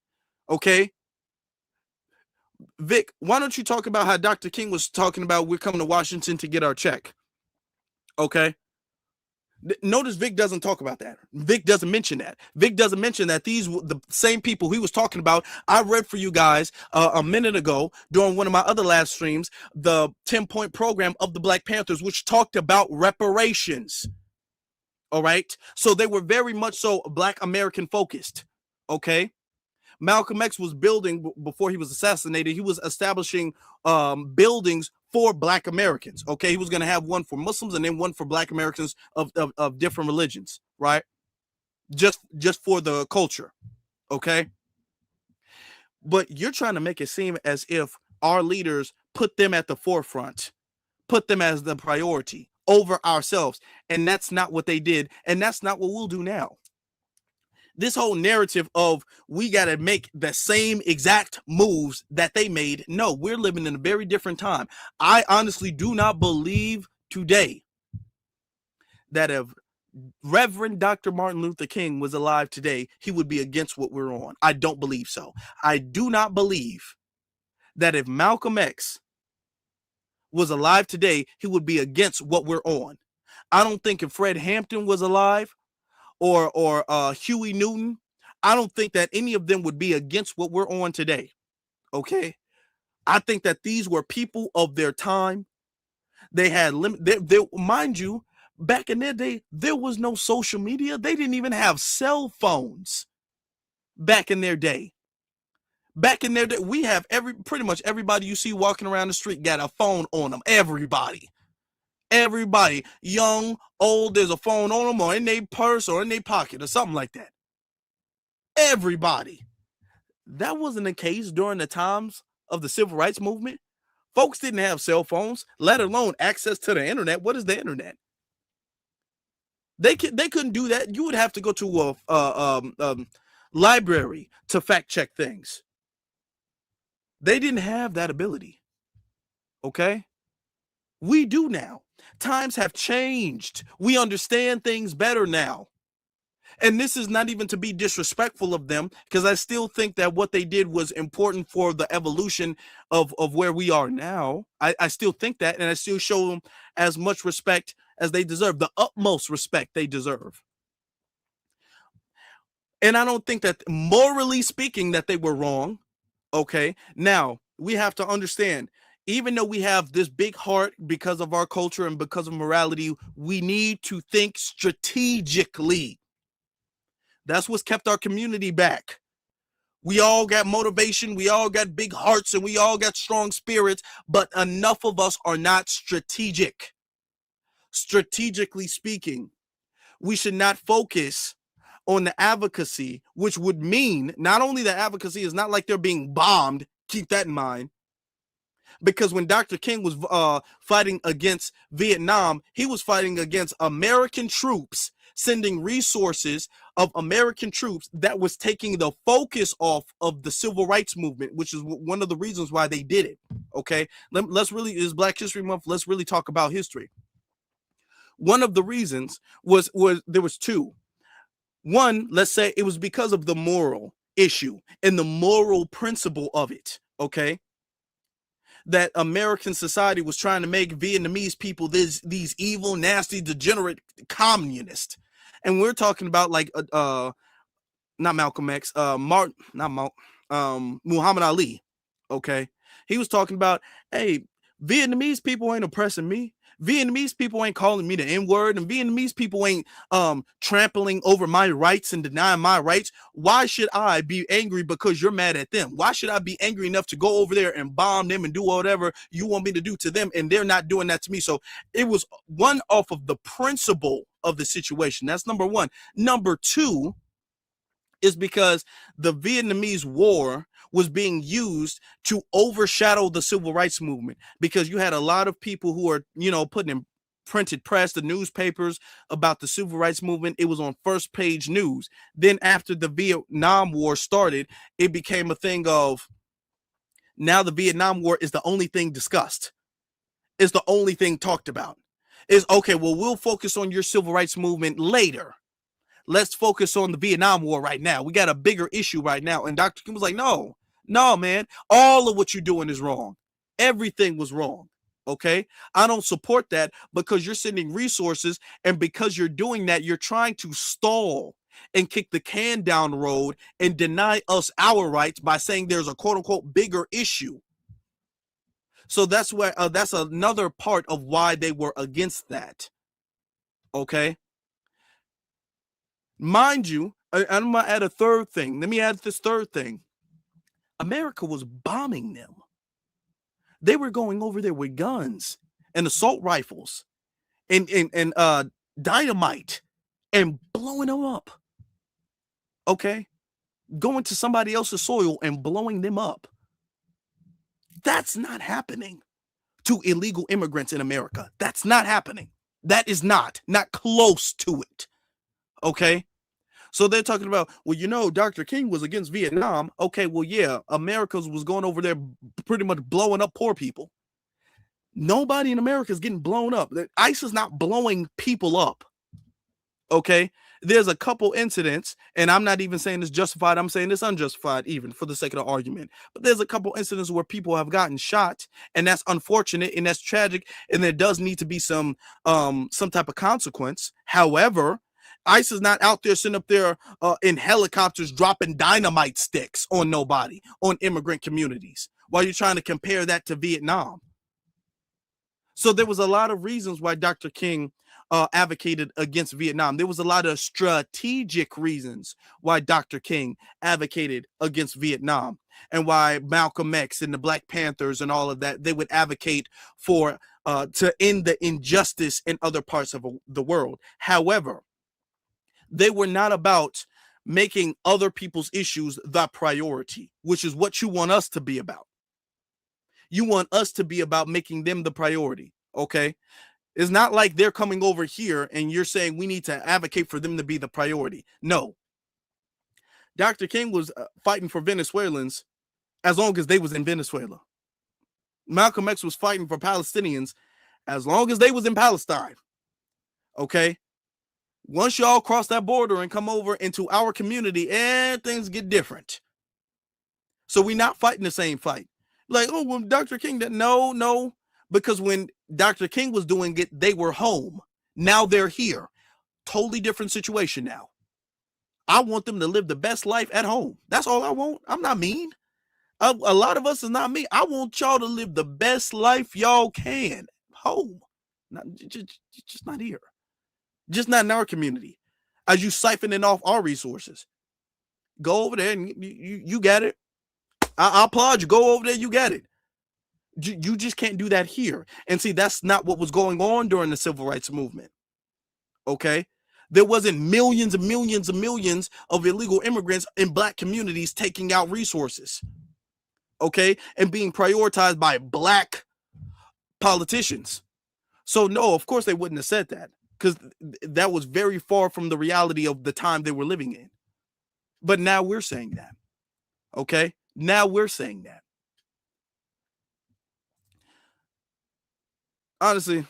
Okay. Vic, why don't you talk about how Dr. King was talking about we're coming to Washington to get our check? Okay. Notice Vic doesn't talk about that. Vic doesn't mention that. Vic doesn't mention that these were the same people he was talking about. I read for you guys a minute ago during one of my other live streams, the 10-point program of the Black Panthers, which talked about reparations. All right. So they were very much so Black American focused. Okay. Malcolm X was building, before he was assassinated, he was establishing buildings for Black Americans. Okay, he was going to have one for Muslims and then one for Black Americans of different religions, right? Just for the culture. Okay. But you're trying to make it seem as if our leaders put them at the forefront, put them as the priority over ourselves. And that's not what they did. And that's not what we'll do now. This whole narrative of we got to make the same exact moves that they made. No, we're living in a very different time. I honestly do not believe today that if Reverend Dr. Martin Luther King was alive today, he would be against what we're on. I don't believe so. I do not believe that if Malcolm X was alive today, he would be against what we're on. I don't think if Fred Hampton was alive, or Huey Newton, I don't think that any of them would be against what we're on today. Okay. I think that these were people of their time. They had mind you, back in their day, there was no social media. They didn't even have cell phones back in their day. Back in their day, we have pretty much everybody you see walking around the street got a phone on them. Everybody, young, old, there's a phone on them or in their purse or in their pocket or something like that. Everybody. That wasn't the case during the times of the civil rights movement. Folks didn't have cell phones, let alone access to the internet. What is the internet? They couldn't do that. You would have to go to a library to fact check things. They didn't have that ability. Okay? We do now. Times have changed. We understand things better now. And this is not even to be disrespectful of them, because I still think that what they did was important for the evolution of where we are now. I still think that, and I still show them as much respect as they deserve, the utmost respect they deserve. And I don't think that, morally speaking, that they were wrong. Okay. Now, we have to understand, even though we have this big heart because of our culture and because of morality, we need to think strategically. That's what's kept our community back. We all got motivation, we all got big hearts, and we all got strong spirits, but enough of us are not strategic. Strategically speaking, we should not focus on the advocacy, which would mean not only the advocacy is not like they're being bombed, keep that in mind. Because when Dr. King was fighting against Vietnam, he was fighting against American troops, sending resources of American troops that was taking the focus off of the civil rights movement, which is one of the reasons why they did it. Okay, let's really, it's Black History Month. Let's really talk about history. One of the reasons was there was two. One, let's say it was because of the moral issue and the moral principle of it. Okay. That American society was trying to make Vietnamese people these evil, nasty, degenerate communists. And we're talking about like not Malcolm X, Muhammad Ali. Okay. He was talking about, hey, Vietnamese people ain't oppressing me. Vietnamese people ain't calling me the N-word, and Vietnamese people ain't trampling over my rights and denying my rights. Why should I be angry because you're mad at them? Why should I be angry enough to go over there and bomb them and do whatever you want me to do to them, and they're not doing that to me? So it was one off of the principle of the situation. That's number one. Number two is because the Vietnamese War was being used to overshadow the civil rights movement, because you had a lot of people who are, putting in printed press, the newspapers about the civil rights movement. It was on first page news. Then after the Vietnam War started, it became a thing of, now the Vietnam War is the only thing discussed. It's the only thing talked about. Is okay, well, we'll focus on your civil rights movement later. Let's focus on the Vietnam War right now. We got a bigger issue right now. And Dr. King was like, no, man, all of what you're doing is wrong. Everything was wrong. Okay, I don't support that because you're sending resources, and because you're doing that, you're trying to stall and kick the can down the road and deny us our rights by saying there's a quote unquote bigger issue. So that's where that's another part of why they were against that. Okay, mind you, I'm gonna add a third thing. Let me add this third thing. America was bombing them. They were going over there with guns and assault rifles and dynamite and blowing them up. Okay, going to somebody else's soil and blowing them up. That's not happening to illegal immigrants in America. That's not happening. That is not close to it. Okay. So they're talking about, well, you know, Dr. King was against Vietnam. Okay, well, yeah, America's was going over there pretty much blowing up poor people. Nobody in America is getting blown up. ICE is not blowing people up. Okay, there's a couple incidents, and I'm not even saying it's justified. I'm saying it's unjustified, even for the sake of the argument. But there's a couple incidents where people have gotten shot, and that's unfortunate and that's tragic, and there does need to be some type of consequence. However, ICE is not out there sitting up there in helicopters dropping dynamite sticks on nobody, on immigrant communities, while you're trying to compare that to Vietnam. So there was a lot of reasons why Dr. King advocated against Vietnam. There was a lot of strategic reasons why Dr. King advocated against Vietnam, and why Malcolm X and the Black Panthers and all of that, they would advocate for to end the injustice in other parts of the world. However, they were not about making other people's issues the priority, which is what you want us to be about. You want us to be about making them the priority, okay? It's not like they're coming over here and you're saying we need to advocate for them to be the priority. No. Dr. King was fighting for Venezuelans as long as they was in Venezuela. Malcolm X was fighting for Palestinians as long as they was in Palestine, okay? Once y'all cross that border and come over into our community, things get different. So we're not fighting the same fight. Like, oh, well, Dr. King did. No, because when Dr. King was doing it, they were home. Now they're here. Totally different situation now. I want them to live the best life at home. That's all I want. I'm not mean. A lot of us is not mean. I want y'all to live the best life y'all can. Home. Just not here. Just not in our community. As you siphoning off our resources. Go over there and you got it. I applaud you. Go over there, you got it. You just can't do that here. And see, that's not what was going on during the civil rights movement. Okay? There wasn't millions and millions and millions of illegal immigrants in Black communities taking out resources. Okay? And being prioritized by Black politicians. So no, of course they wouldn't have said that, because that was very far from the reality of the time they were living in. But now we're saying that. Okay? Now we're saying that. Honestly,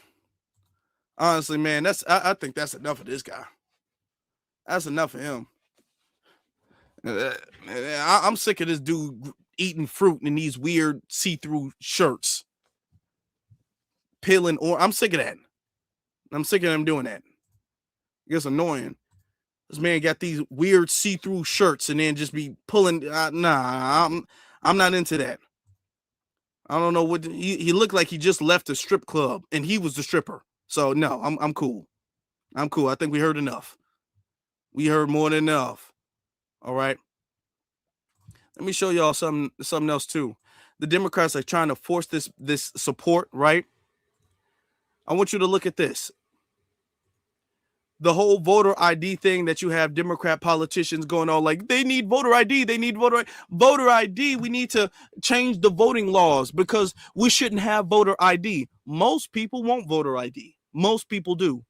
man, I think that's enough of this guy. That's enough of him. I'm sick of this dude eating fruit in these weird see-through shirts. Peeling, or I'm sick of that. I'm sick of him doing that. It gets annoying. This man got these weird see-through shirts and then just be pulling. Nah, I'm not into that. I don't know what he looked like. He just left a strip club and he was the stripper. So no, I'm cool. I'm cool. I think we heard enough. We heard more than enough. All right. Let me show y'all something else too. The Democrats are trying to force this support, right? I want you to look at this. The whole voter ID thing that you have Democrat politicians going on like they need voter ID. They need voter ID. We need to change the voting laws because we shouldn't have voter ID. Most people want voter ID. Most people do.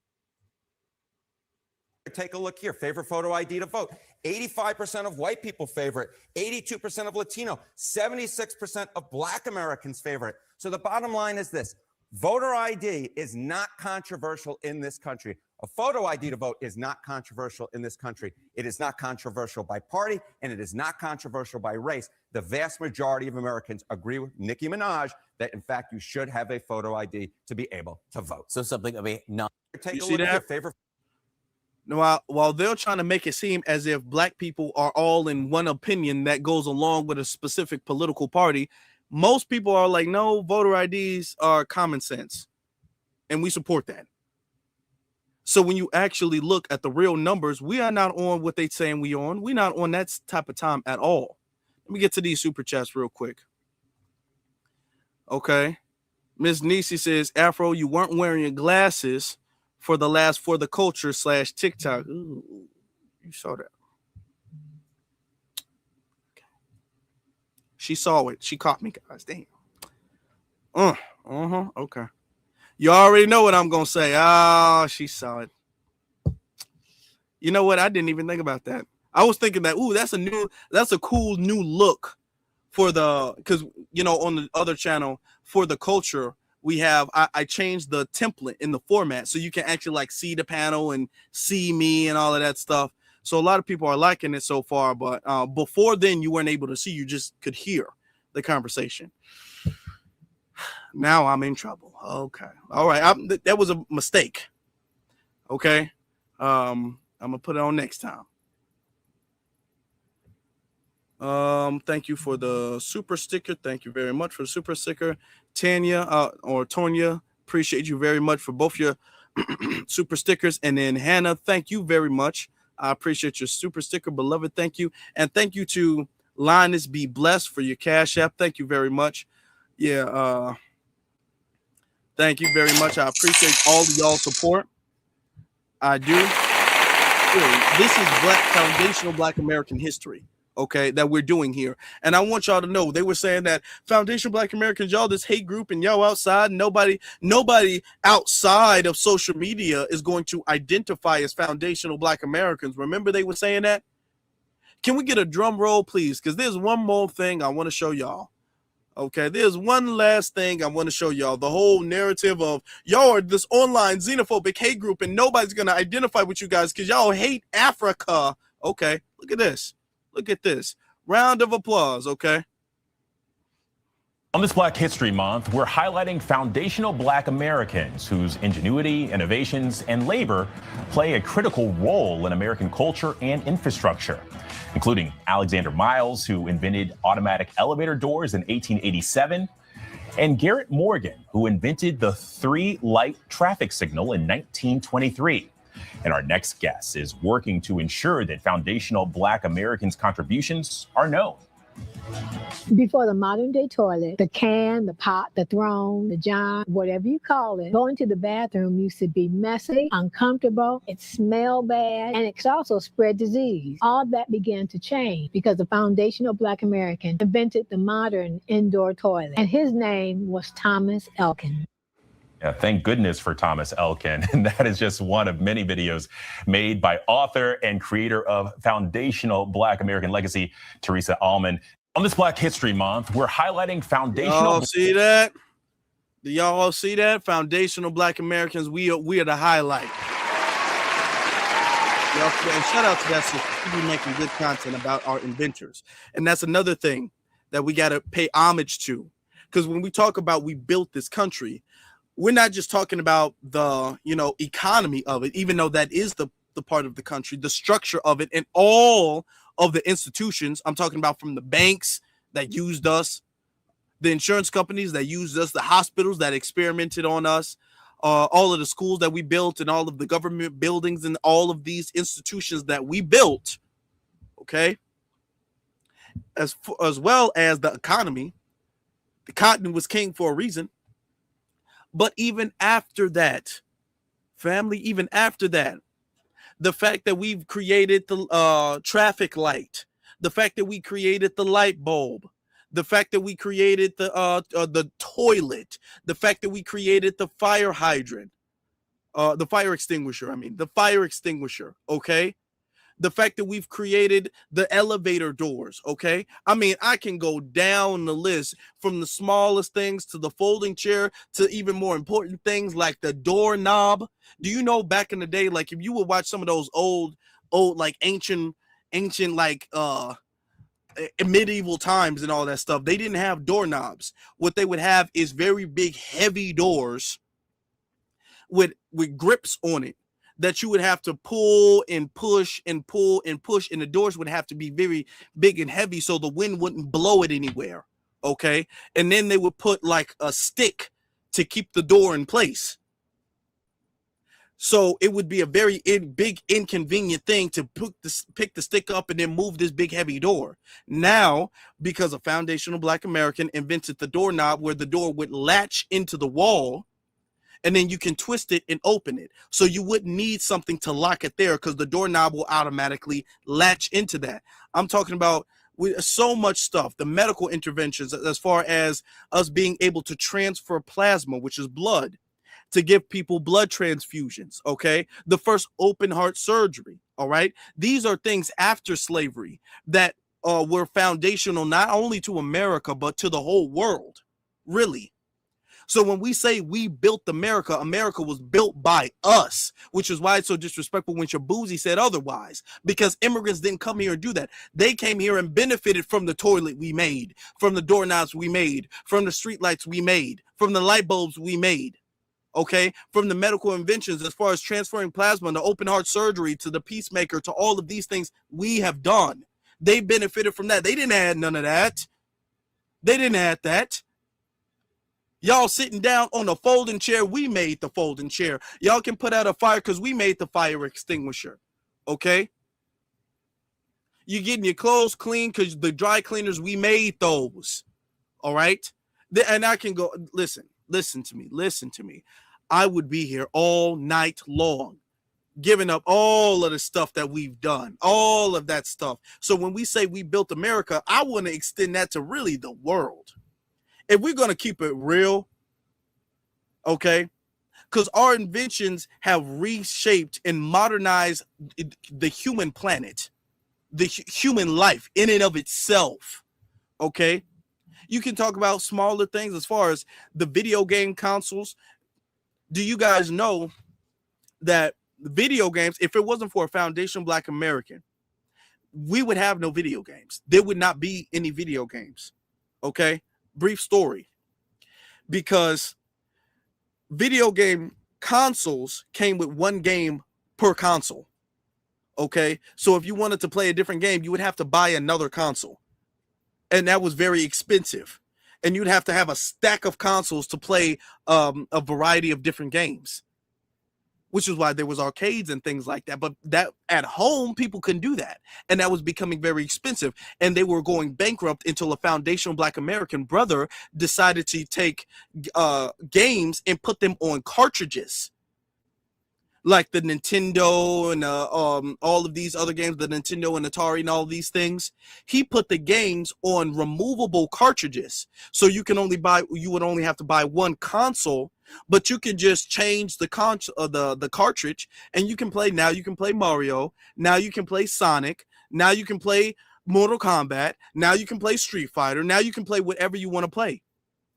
Take a look here. Favorite photo ID to vote. 85% of white people favor it. 82% of Latino. 76% of Black Americans favor it. So the bottom line is this. Voter ID is not controversial in this country. A photo ID to vote is not controversial in this country. It is not controversial by party, and it is not controversial by race. The vast majority of Americans agree with Nicki Minaj that, in fact, you should have a photo ID to be able to vote. So something of a non. Take You a see look at that? your favorite. While they're trying to make it seem as if black people are all in one opinion that goes along with a specific political party, most people are like, no, voter IDs are common sense, and we support that. So when you actually look at the real numbers, we are not on what they saying we on. We're not on that type of time at all. Let me get to these super chats real quick. Okay. Ms. Nisi says, Afro, you weren't wearing your glasses for the culture / TikTok. Ooh, you saw that. Okay. She saw it. She caught me, guys. Damn. Okay. You already know what I'm going to say. Oh, she saw it. You know what? I didn't even think about that. I was thinking that, ooh, that's a cool new look for because, on the other channel for the culture, we have, I changed the template in the format so you can actually like see the panel and see me and all of that stuff. So a lot of people are liking it so far, but before then you weren't able to see, you just could hear the conversation. Now I'm in trouble. Okay. All right. That was a mistake. Okay. I'm gonna put it on next time. Thank you for the super sticker. Thank you very much for the super sticker. Tanya or Tonya, appreciate you very much for both your super stickers. And then Hannah, thank you very much. I appreciate your super sticker, beloved. Thank you. And thank you to Linus Be Blessed for your Cash App. Thank you very much. Yeah, thank you very much. I appreciate all of y'all support. I do. This is foundational Black American history, okay, that we're doing here. And I want y'all to know, they were saying that foundational Black Americans, y'all this hate group and y'all outside. Nobody outside of social media is going to identify as foundational Black Americans. Remember they were saying that? Can we get a drum roll, please? Because there's one more thing I want to show y'all. Okay, there's one last thing I want to show y'all. The whole narrative of y'all are this online xenophobic hate group and nobody's going to identify with you guys because y'all hate Africa. Okay, look at this. Look at this. Round of applause, okay? On this Black History Month, we're highlighting foundational Black Americans whose ingenuity, innovations, and labor play a critical role in American culture and infrastructure, including Alexander Miles, who invented automatic elevator doors in 1887, and Garrett Morgan, who invented the 3-light traffic signal in 1923. And our next guest is working to ensure that foundational Black Americans' contributions are known. Before the modern day toilet, the can, the pot, the throne, the john, whatever you call it, going to the bathroom used to be messy, uncomfortable, it smelled bad, and it could also spread disease. All that began to change because the foundational Black American invented the modern indoor toilet, and his name was Thomas Elkin. Yeah, thank goodness for Thomas Elkin. And that is just one of many videos made by author and creator of Foundational Black American Legacy, Teresa Allman. On this Black History Month, we're highlighting foundational. Y'all see that? Do y'all all see that? Foundational Black Americans, we are the highlight. And shout out to that sister. She be making good content about our inventors. And that's another thing that we got to pay homage to. Because when we talk about we built this country, we're not just talking about the, economy of it, even though that is the part of the country, the structure of it, and all of the institutions. I'm talking about from the banks that used us, the insurance companies that used us, the hospitals that experimented on us, all of the schools that we built, and all of the government buildings and all of these institutions that we built, okay? As well as the economy. The cotton was king for a reason. But even after that, family, even after that, the fact that we've created the traffic light, the fact that we created the light bulb, the fact that we created the toilet, the fact that we created the fire hydrant, the fire extinguisher, okay? The fact that we've created the elevator doors, okay? I mean, I can go down the list from the smallest things to the folding chair to even more important things like the doorknob. Do you know back in the day, like if you would watch some of those old like ancient like medieval times and all that stuff, they didn't have doorknobs. What they would have is very big, heavy doors with grips on it that you would have to pull and push and pull and push, and the doors would have to be very big and heavy so the wind wouldn't blow it anywhere, okay? And then they would put like a stick to keep the door in place. So it would be a very big inconvenient thing to pick the stick up and then move this big heavy door. Now, because a foundational Black American invented the doorknob where the door would latch into the wall, and then you can twist it and open it. So you wouldn't need something to lock it there because the doorknob will automatically latch into that. I'm talking about so much stuff, the medical interventions as far as us being able to transfer plasma, which is blood, to give people blood transfusions, okay? The first open heart surgery, all right? These are things after slavery that were foundational not only to America, but to the whole world, really. So when we say we built America, America was built by us, which is why it's so disrespectful when Shabuzi said otherwise, because immigrants didn't come here and do that. They came here and benefited from the toilet we made, from the doorknobs we made, from the streetlights we made, from the light bulbs we made, okay? From the medical inventions as far as transferring plasma and the open heart surgery to the peacemaker, to all of these things we have done. They benefited from that. They didn't add none of that. They didn't add that. Y'all sitting down on a folding chair, we made the folding chair. Y'all can put out a fire because we made the fire extinguisher, okay? You getting your clothes clean because the dry cleaners, we made those, all right? And I can go, listen to me. I would be here all night long, giving up all of the stuff that we've done, all of that stuff. So when we say we built America, I want to extend that to really the world. If we're going to keep it real, okay, because our inventions have reshaped and modernized the human planet, the human life in and of itself, okay? You can talk about smaller things as far as the video game consoles. Do you guys know that video games, if it wasn't for a foundational Black American, we would have no video games. There would not be any video games, okay? Brief story, because video game consoles came with one game per console, okay? So if you wanted to play a different game, you would have to buy another console, and that was very expensive, and you'd have to have a stack of consoles to play a variety of different games, which is why there was arcades and things like that. But that at home, people couldn't do that. And that was becoming very expensive. And they were going bankrupt until a foundational Black American brother decided to take games and put them on cartridges. Like the Nintendo and all of these other games, the Nintendo and Atari and all these things. He put the games on removable cartridges. So you would only have to buy one console, but you can just change the cartridge and you can play. Now you can play Mario. Now you can play Sonic. Now you can play Mortal Kombat. Now you can play Street Fighter. Now you can play whatever you want to play.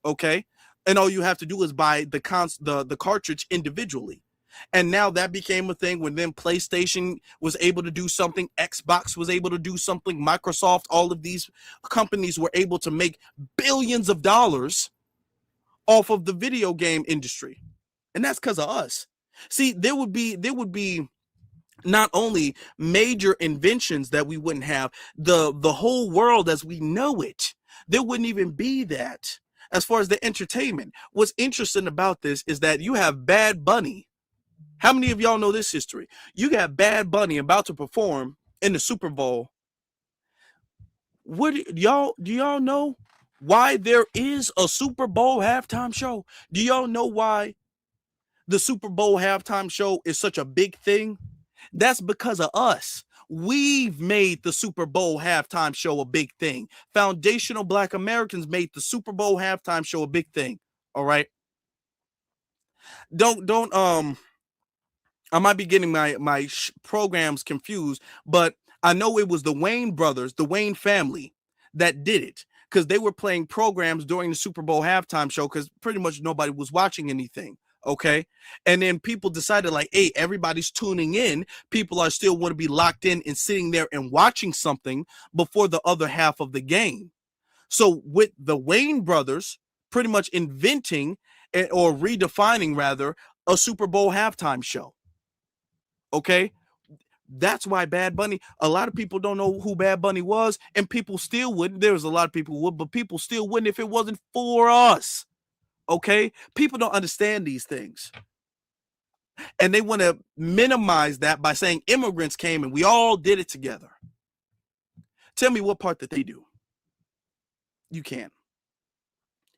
Okay. And all you have to do is buy the cartridge individually. And now that became a thing when then PlayStation was able to do something, Xbox was able to do something, Microsoft, all of these companies were able to make billions of dollars off of the video game industry. And that's because of us. See, there would be not only major inventions that we wouldn't have, the whole world as we know it, there wouldn't even be that. As far as the entertainment, what's interesting about this is that you have Bad Bunny. How many of y'all know this history? You got Bad Bunny about to perform in the Super Bowl. Do y'all know why there is a Super Bowl halftime show? Do y'all know why the Super Bowl halftime show is such a big thing? That's because of us. We've made the Super Bowl halftime show a big thing. Foundational Black Americans made the Super Bowl halftime show a big thing. All right. Don't I might be getting my programs confused, but I know it was the Wayne brothers, the Wayne family, that did it, because they were playing programs during the Super Bowl halftime show because pretty much nobody was watching anything. Okay. And then people decided, like, hey, everybody's tuning in. People are still want to be locked in and sitting there and watching something before the other half of the game. So with the Wayne brothers pretty much inventing or redefining rather a Super Bowl halftime show. Okay. That's why Bad Bunny, a lot of people don't know who Bad Bunny was, and people still wouldn't. There was a lot of people who would, but people still wouldn't if it wasn't for us. Okay. People don't understand these things. And they want to minimize that by saying immigrants came and we all did it together. Tell me what part that they do. You can't.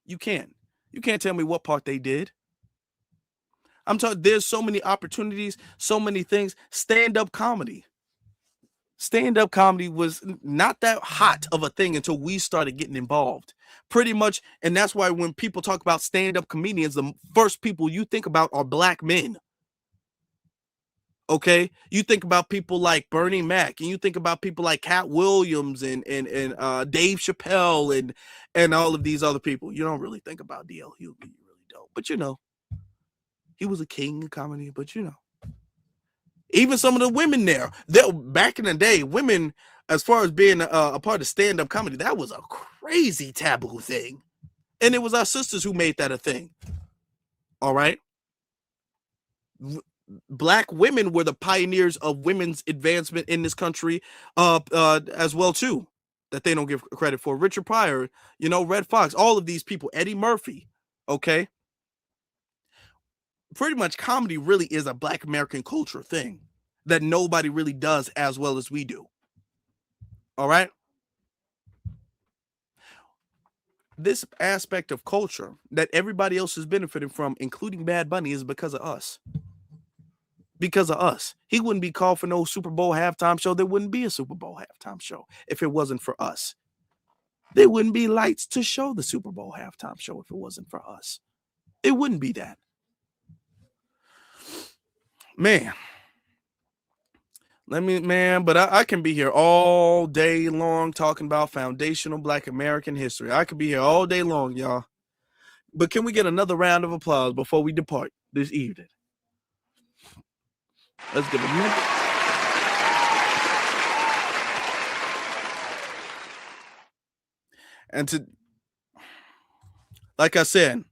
You can't. You can't tell me what part they did. I'm talking, there's so many opportunities, so many things. Stand-up comedy. Stand-up comedy was not that hot of a thing until we started getting involved. Pretty much, and that's why when people talk about stand-up comedians, the first people you think about are black men. Okay, you think about people like Bernie Mac, and you think about people like Cat Williams and Dave Chappelle and all of these other people. You don't really think about DL Hughley, you really don't. But you know, he was a king of comedy. But you know, even some of the women there, back in the day, women, as far as being a part of stand-up comedy, that was a crazy taboo thing, and it was our sisters who made that a thing. All right. Black women were the pioneers of women's advancement in this country as well too, that they don't give credit for. Richard Pryor, you know, Red Fox, all of these people, Eddie Murphy. Okay. Pretty much comedy really is a Black American culture thing that nobody really does as well as we do. All right. This aspect of culture that everybody else is benefiting from, including Bad Bunny, is because of us. Because of us. He wouldn't be called for no Super Bowl halftime show. There wouldn't be a Super Bowl halftime show if it wasn't for us. There wouldn't be lights to show the Super Bowl halftime show if it wasn't for us. It wouldn't be that. Man. But I can be here all day long talking about foundational Black American history. I could be here all day long, y'all. But can we get another round of applause before we depart this evening? Let's give it a minute. And like I said,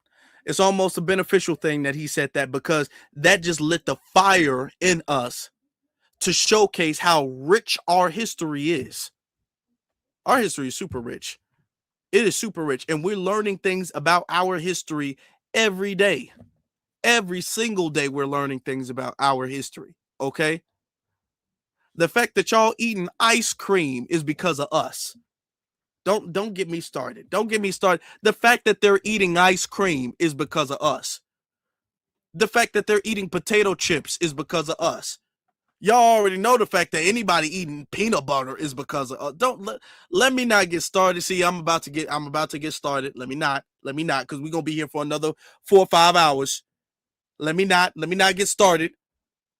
it's almost a beneficial thing that he said that, because that just lit the fire in us to showcase how rich our history is. Our history is super rich. It is super rich. And we're learning things about our history every day. Every single day we're learning things about our history. Okay? The fact that y'all eating ice cream is because of us. Don't get me started. Don't get me started. The fact that they're eating ice cream is because of us. The fact that they're eating potato chips is because of us. Y'all already know the fact that anybody eating peanut butter is because of us. Let me not get started. See, I'm about to get started. Let me not, because we're gonna be here for another 4 or 5 hours. Let me not get started.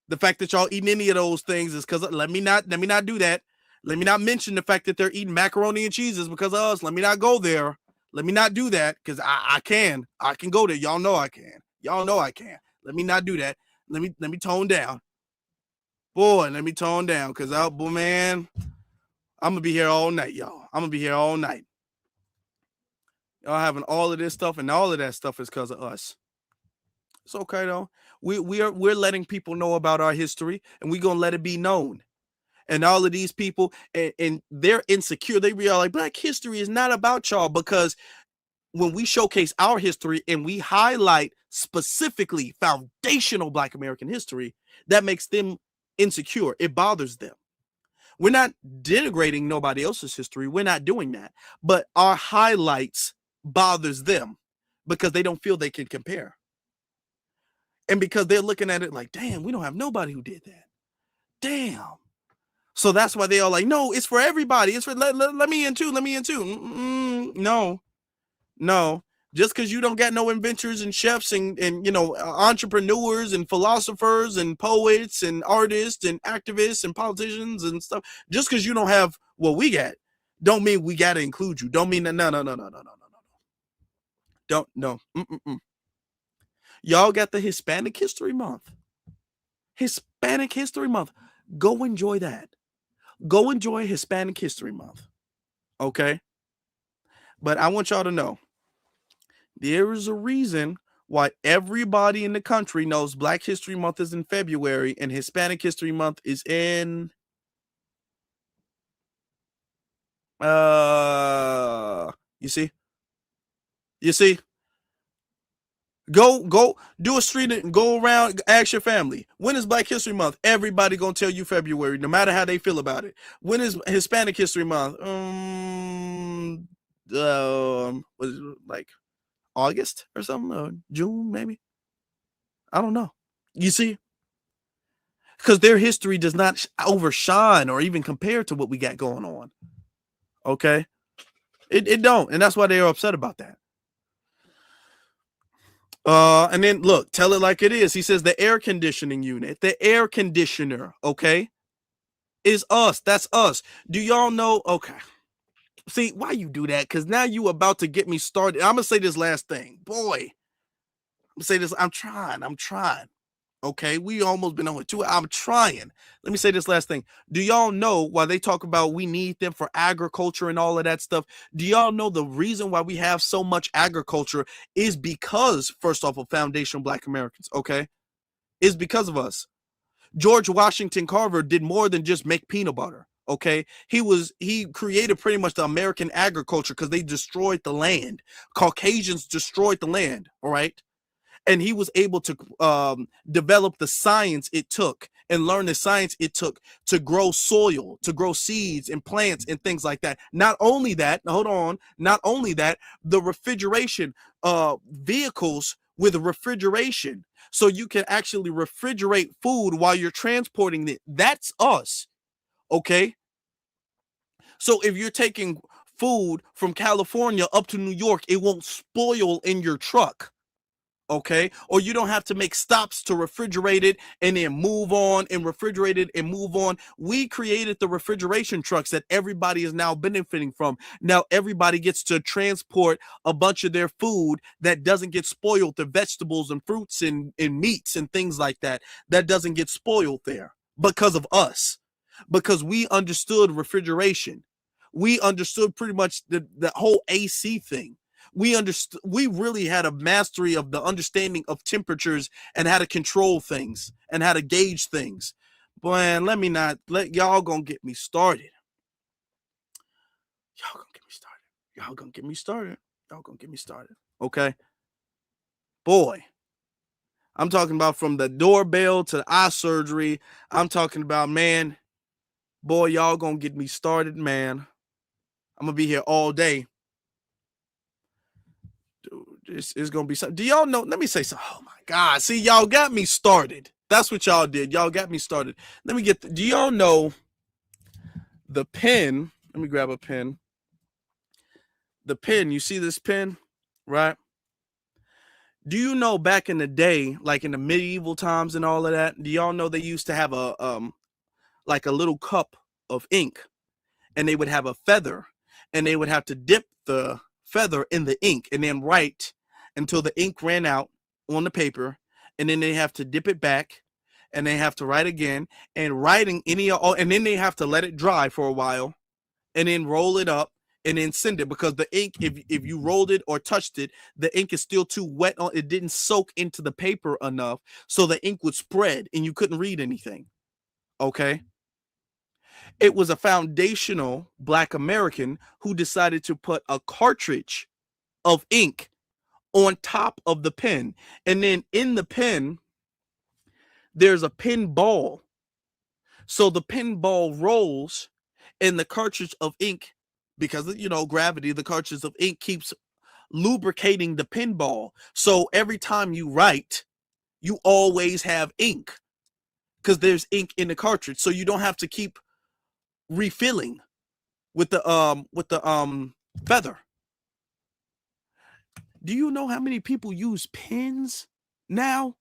The fact that y'all eating any of those things is because let me not do that. Let me not mention the fact that they're eating macaroni and cheese is because of us. Let me not go there. Let me not do that, because I can go there. Y'all know I can. Let me not do that. Let me tone down. Boy, let me tone down, because man, I'm gonna be here all night, y'all. I'm gonna be here all night. Y'all having all of this stuff, and all of that stuff is because of us. It's okay though. We're letting people know about our history, and we're gonna let it be known. And all of these people, and they're insecure. They realize like Black history is not about y'all, because when we showcase our history and we highlight specifically foundational Black American history, that makes them insecure. It bothers them. We're not denigrating nobody else's history. We're not doing that. But our highlights bothers them because they don't feel they can compare. And because they're looking at it like, damn, we don't have nobody who did that. Damn. So that's why they are like, no, it's for everybody. It's for let me in too. Let me in too. No. Just because you don't got no inventors and chefs and entrepreneurs and philosophers and poets and artists and activists and politicians and stuff, just because you don't have what we got, don't mean we got to include you. Don't mean that. No. Don't, no. Y'all got the Hispanic History Month. Hispanic History Month. Go enjoy that. Go enjoy Hispanic History Month. Okay? But I want y'all to know, there is a reason why everybody in the country knows Black History Month is in February and Hispanic History Month is in you see? Go do a street and go around, ask your family, when is Black History Month? Everybody gonna tell you February, no matter how they feel about it. When is Hispanic History Month? Was it like August or something, or June maybe? I don't know. You see? Because their history does not overshine or even compare to what we got going on. Okay? It don't, and that's why they are upset about that. And then look, tell it like it is. He says the air conditioning unit, the air conditioner, okay, is us. That's us. Do y'all know? Okay. See, why you do that? Because now you about to get me started. I'm going to say this last thing. Boy, I'm going to say this. I'm trying. Okay, we almost been on it too. I'm trying. Let me say this last thing. Do y'all know why they talk about we need them for agriculture and all of that stuff? Do y'all know the reason why we have so much agriculture is because, first off, of foundational Black Americans, okay? Is because of us. George Washington Carver did more than just make peanut butter, okay? He created pretty much the American agriculture because they destroyed the land. Caucasians destroyed the land, all right? And he was able to develop the science it took and learn the science it took to grow soil, to grow seeds and plants and things like that. Not only that, the refrigeration vehicles with refrigeration. So you can actually refrigerate food while you're transporting it. That's us. Okay. So if you're taking food from California up to New York, it won't spoil in your truck. Okay, or you don't have to make stops to refrigerate it and then move on and refrigerate it and move on. We created the refrigeration trucks that everybody is now benefiting from. Now everybody gets to transport a bunch of their food that doesn't get spoiled, the vegetables and fruits and meats and things like that, that doesn't get spoiled there because of us, because we understood refrigeration. We understood pretty much the whole AC thing. We really had a mastery of the understanding of temperatures and how to control things and how to gauge things. Boy, y'all gonna get me started. Y'all gonna get me started. Okay. Boy, I'm talking about from the doorbell to the eye surgery. I'm talking about, man, boy, y'all gonna get me started, man. I'm gonna be here all day. It's gonna be something. Do y'all know? Let me say something. Oh my God! See, y'all got me started. That's what y'all did. Y'all got me started. Let me get. Do y'all know the pen? Let me grab a pen. The pen. You see this pen, right? Do you know back in the day, like in the medieval times and all of that? Do y'all know they used to have a like a little cup of ink, and they would have a feather, and they would have to dip the feather in the ink and then write until the ink ran out on the paper, and then they have to dip it back and they have to write again, and writing and then they have to let it dry for a while and then roll it up and then send it, because the ink, if you rolled it or touched it, the ink is still too wet on it, didn't soak into the paper enough, so the ink would spread and you couldn't read anything. Okay. It was a foundational Black American who decided to put a cartridge of ink on top of the pen. And then in the pen, there's a pen ball. So the pen ball rolls and the cartridge of ink, because of, gravity, the cartridge of ink keeps lubricating the pen ball. So every time you write, you always have ink because there's ink in the cartridge. So you don't have to keep refilling with the feather. Do you know how many people use pens now?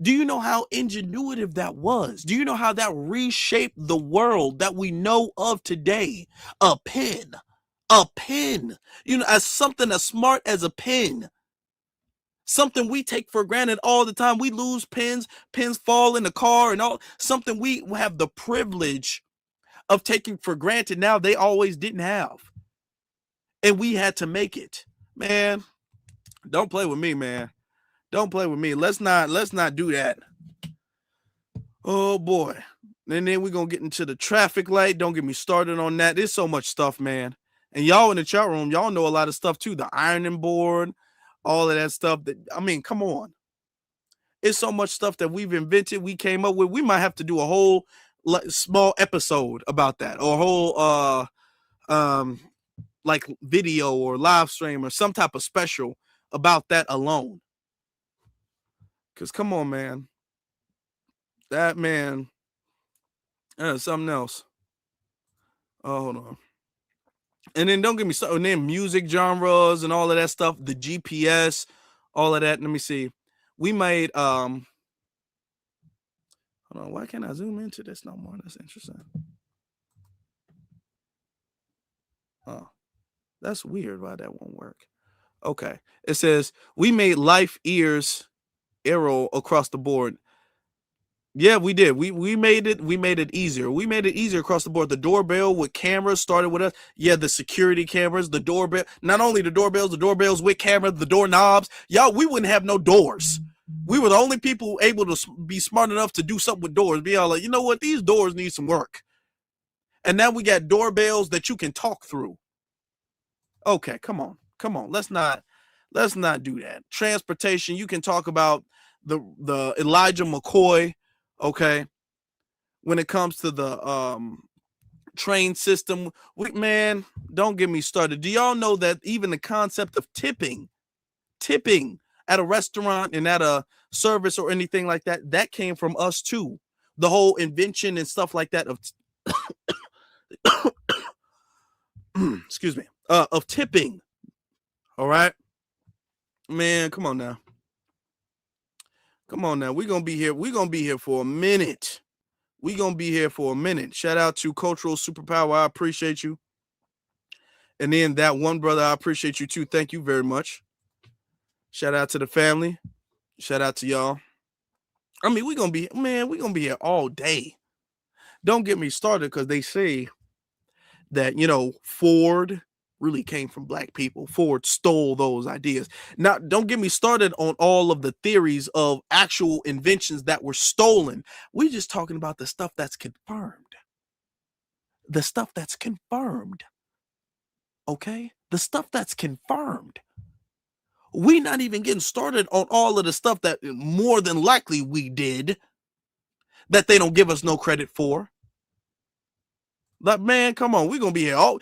Do you know how ingenuitive that was? Do you know how that reshaped the world that we know of today? A pen, as something as smart as a pen, something we take for granted all the time. We lose pens fall in the car and all, something we have the privilege of taking for granted now they always didn't have. And we had to make it. Man, don't play with me, man. Don't play with me. Let's not do that. Oh boy. And then we're gonna get into the traffic light. Don't get me started on that. There's so much stuff, man. And y'all in the chat room, y'all know a lot of stuff too. The ironing board, all of that stuff. Come on. It's so much stuff that we've invented, we came up with. We might have to do a whole small episode about that, or a whole like video or live stream or some type of special about that alone. Because come on, man. That man, something else. Oh, hold on. And then don't get me started. And then music genres and all of that stuff, the GPS, all of that. Let me see. We made hold on, why can't I zoom into this no more? That's interesting. Oh, that's weird why that won't work. Okay. It says we made life ears arrow across the board. Yeah, we did. We made it easier. We made it easier across the board. The doorbell with cameras started with us. Yeah, the security cameras, the doorbell, not only the doorbells with cameras, the doorknobs. Y'all, we wouldn't have no doors. We were the only people able to be smart enough to do something with doors. Be all like, you know what? These doors need some work. And now we got doorbells that you can talk through. Okay, come on. Let's not do that. Transportation, you can talk about the Elijah McCoy, okay? When it comes to the train system, man, don't get me started. Do y'all know that even the concept of tipping at a restaurant and at a service or anything like that, that came from us too. The whole invention and stuff like that of excuse me, of tipping. All right, man, come on now. We're gonna be here for a minute. Shout out to Cultural Superpower. I appreciate you. And then that one brother, I appreciate you too. Thank you very much. Shout out to the family. Shout out to y'all. We're gonna be here all day. Don't get me started, because they say that, Ford really came from black people. Ford stole those ideas. Now, don't get me started on all of the theories of actual inventions that were stolen. We're just talking about the stuff that's confirmed. Okay? The stuff that's confirmed. We're not even getting started on all of the stuff that more than likely we did that they don't give us no credit for. Like, man, come on. We're going to be here all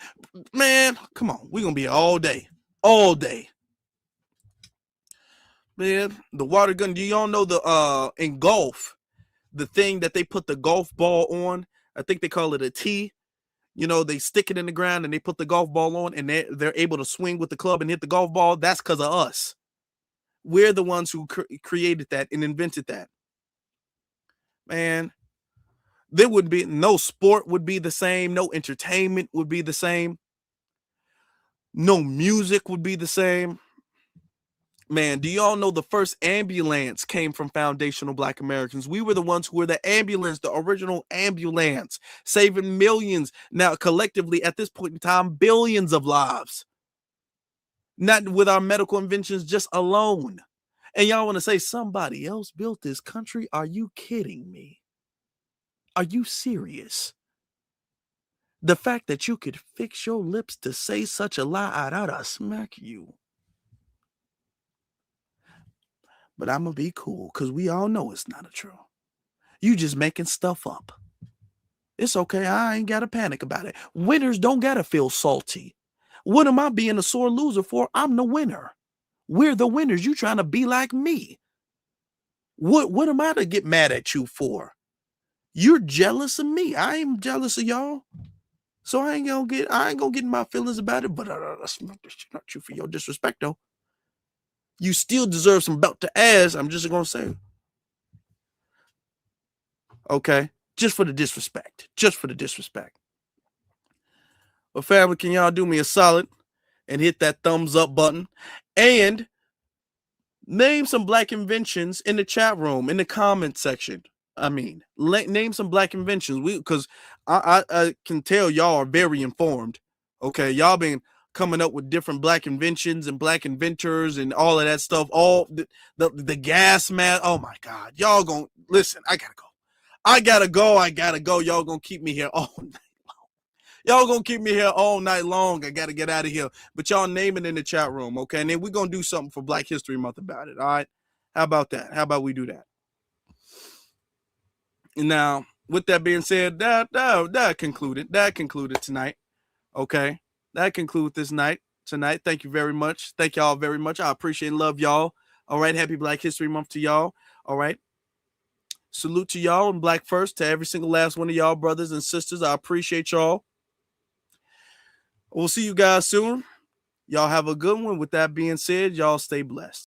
day. Man, the water gun. Do y'all know in golf, the thing that they put the golf ball on? I think they call it a tee. They stick it in the ground and they put the golf ball on, and they're able to swing with the club and hit the golf ball. That's because of us. We're the ones who created that and invented that. Man, there would be no sport would be the same. No entertainment would be the same. No music would be the same. Man, do y'all know the first ambulance came from foundational Black Americans? We were the ones who were the ambulance, the original ambulance, saving millions. Now, collectively, at this point in time, billions of lives. Not with our medical inventions just alone. And y'all want to say somebody else built this country? Are you kidding me? Are you serious? The fact that you could fix your lips to say such a lie, I'd oughta smack you. But I'm going to be cool, because we all know it's not true. You just making stuff up. It's okay. I ain't got to panic about it. Winners don't got to feel salty. What am I being a sore loser for? I'm the winner. We're the winners. You trying to be like me. What am I to get mad at you for? You're jealous of me. I am jealous of y'all. So I ain't gonna get in my feelings about it, but that's not true for your disrespect though. you still deserve some belt to ass. I'm just gonna say, okay, just for the disrespect, Well, family, can y'all do me a solid and hit that thumbs up button and name some black inventions in the chat room, in the comment section. I mean, name some black inventions. Because I can tell y'all are very informed. Okay, y'all been coming up with different black inventions and black inventors and all of that stuff. All the gas mask. Oh my God, y'all gonna listen. I gotta go. Y'all gonna keep me here all night. Y'all gonna keep me here all night long. I gotta get out of here. But y'all name it in the chat room, okay? And then we're gonna do something for Black History Month about it. All right. How about that? How about we do that? And now, with that being said, that concluded tonight. Okay. That concludes this night tonight. Thank you very much. Thank y'all very much. I appreciate and love y'all. All right. Happy Black History Month to y'all. All right. Salute to y'all and Black First, to every single last one of y'all brothers and sisters. I appreciate y'all. We'll see you guys soon. Y'all have a good one. With that being said, y'all stay blessed.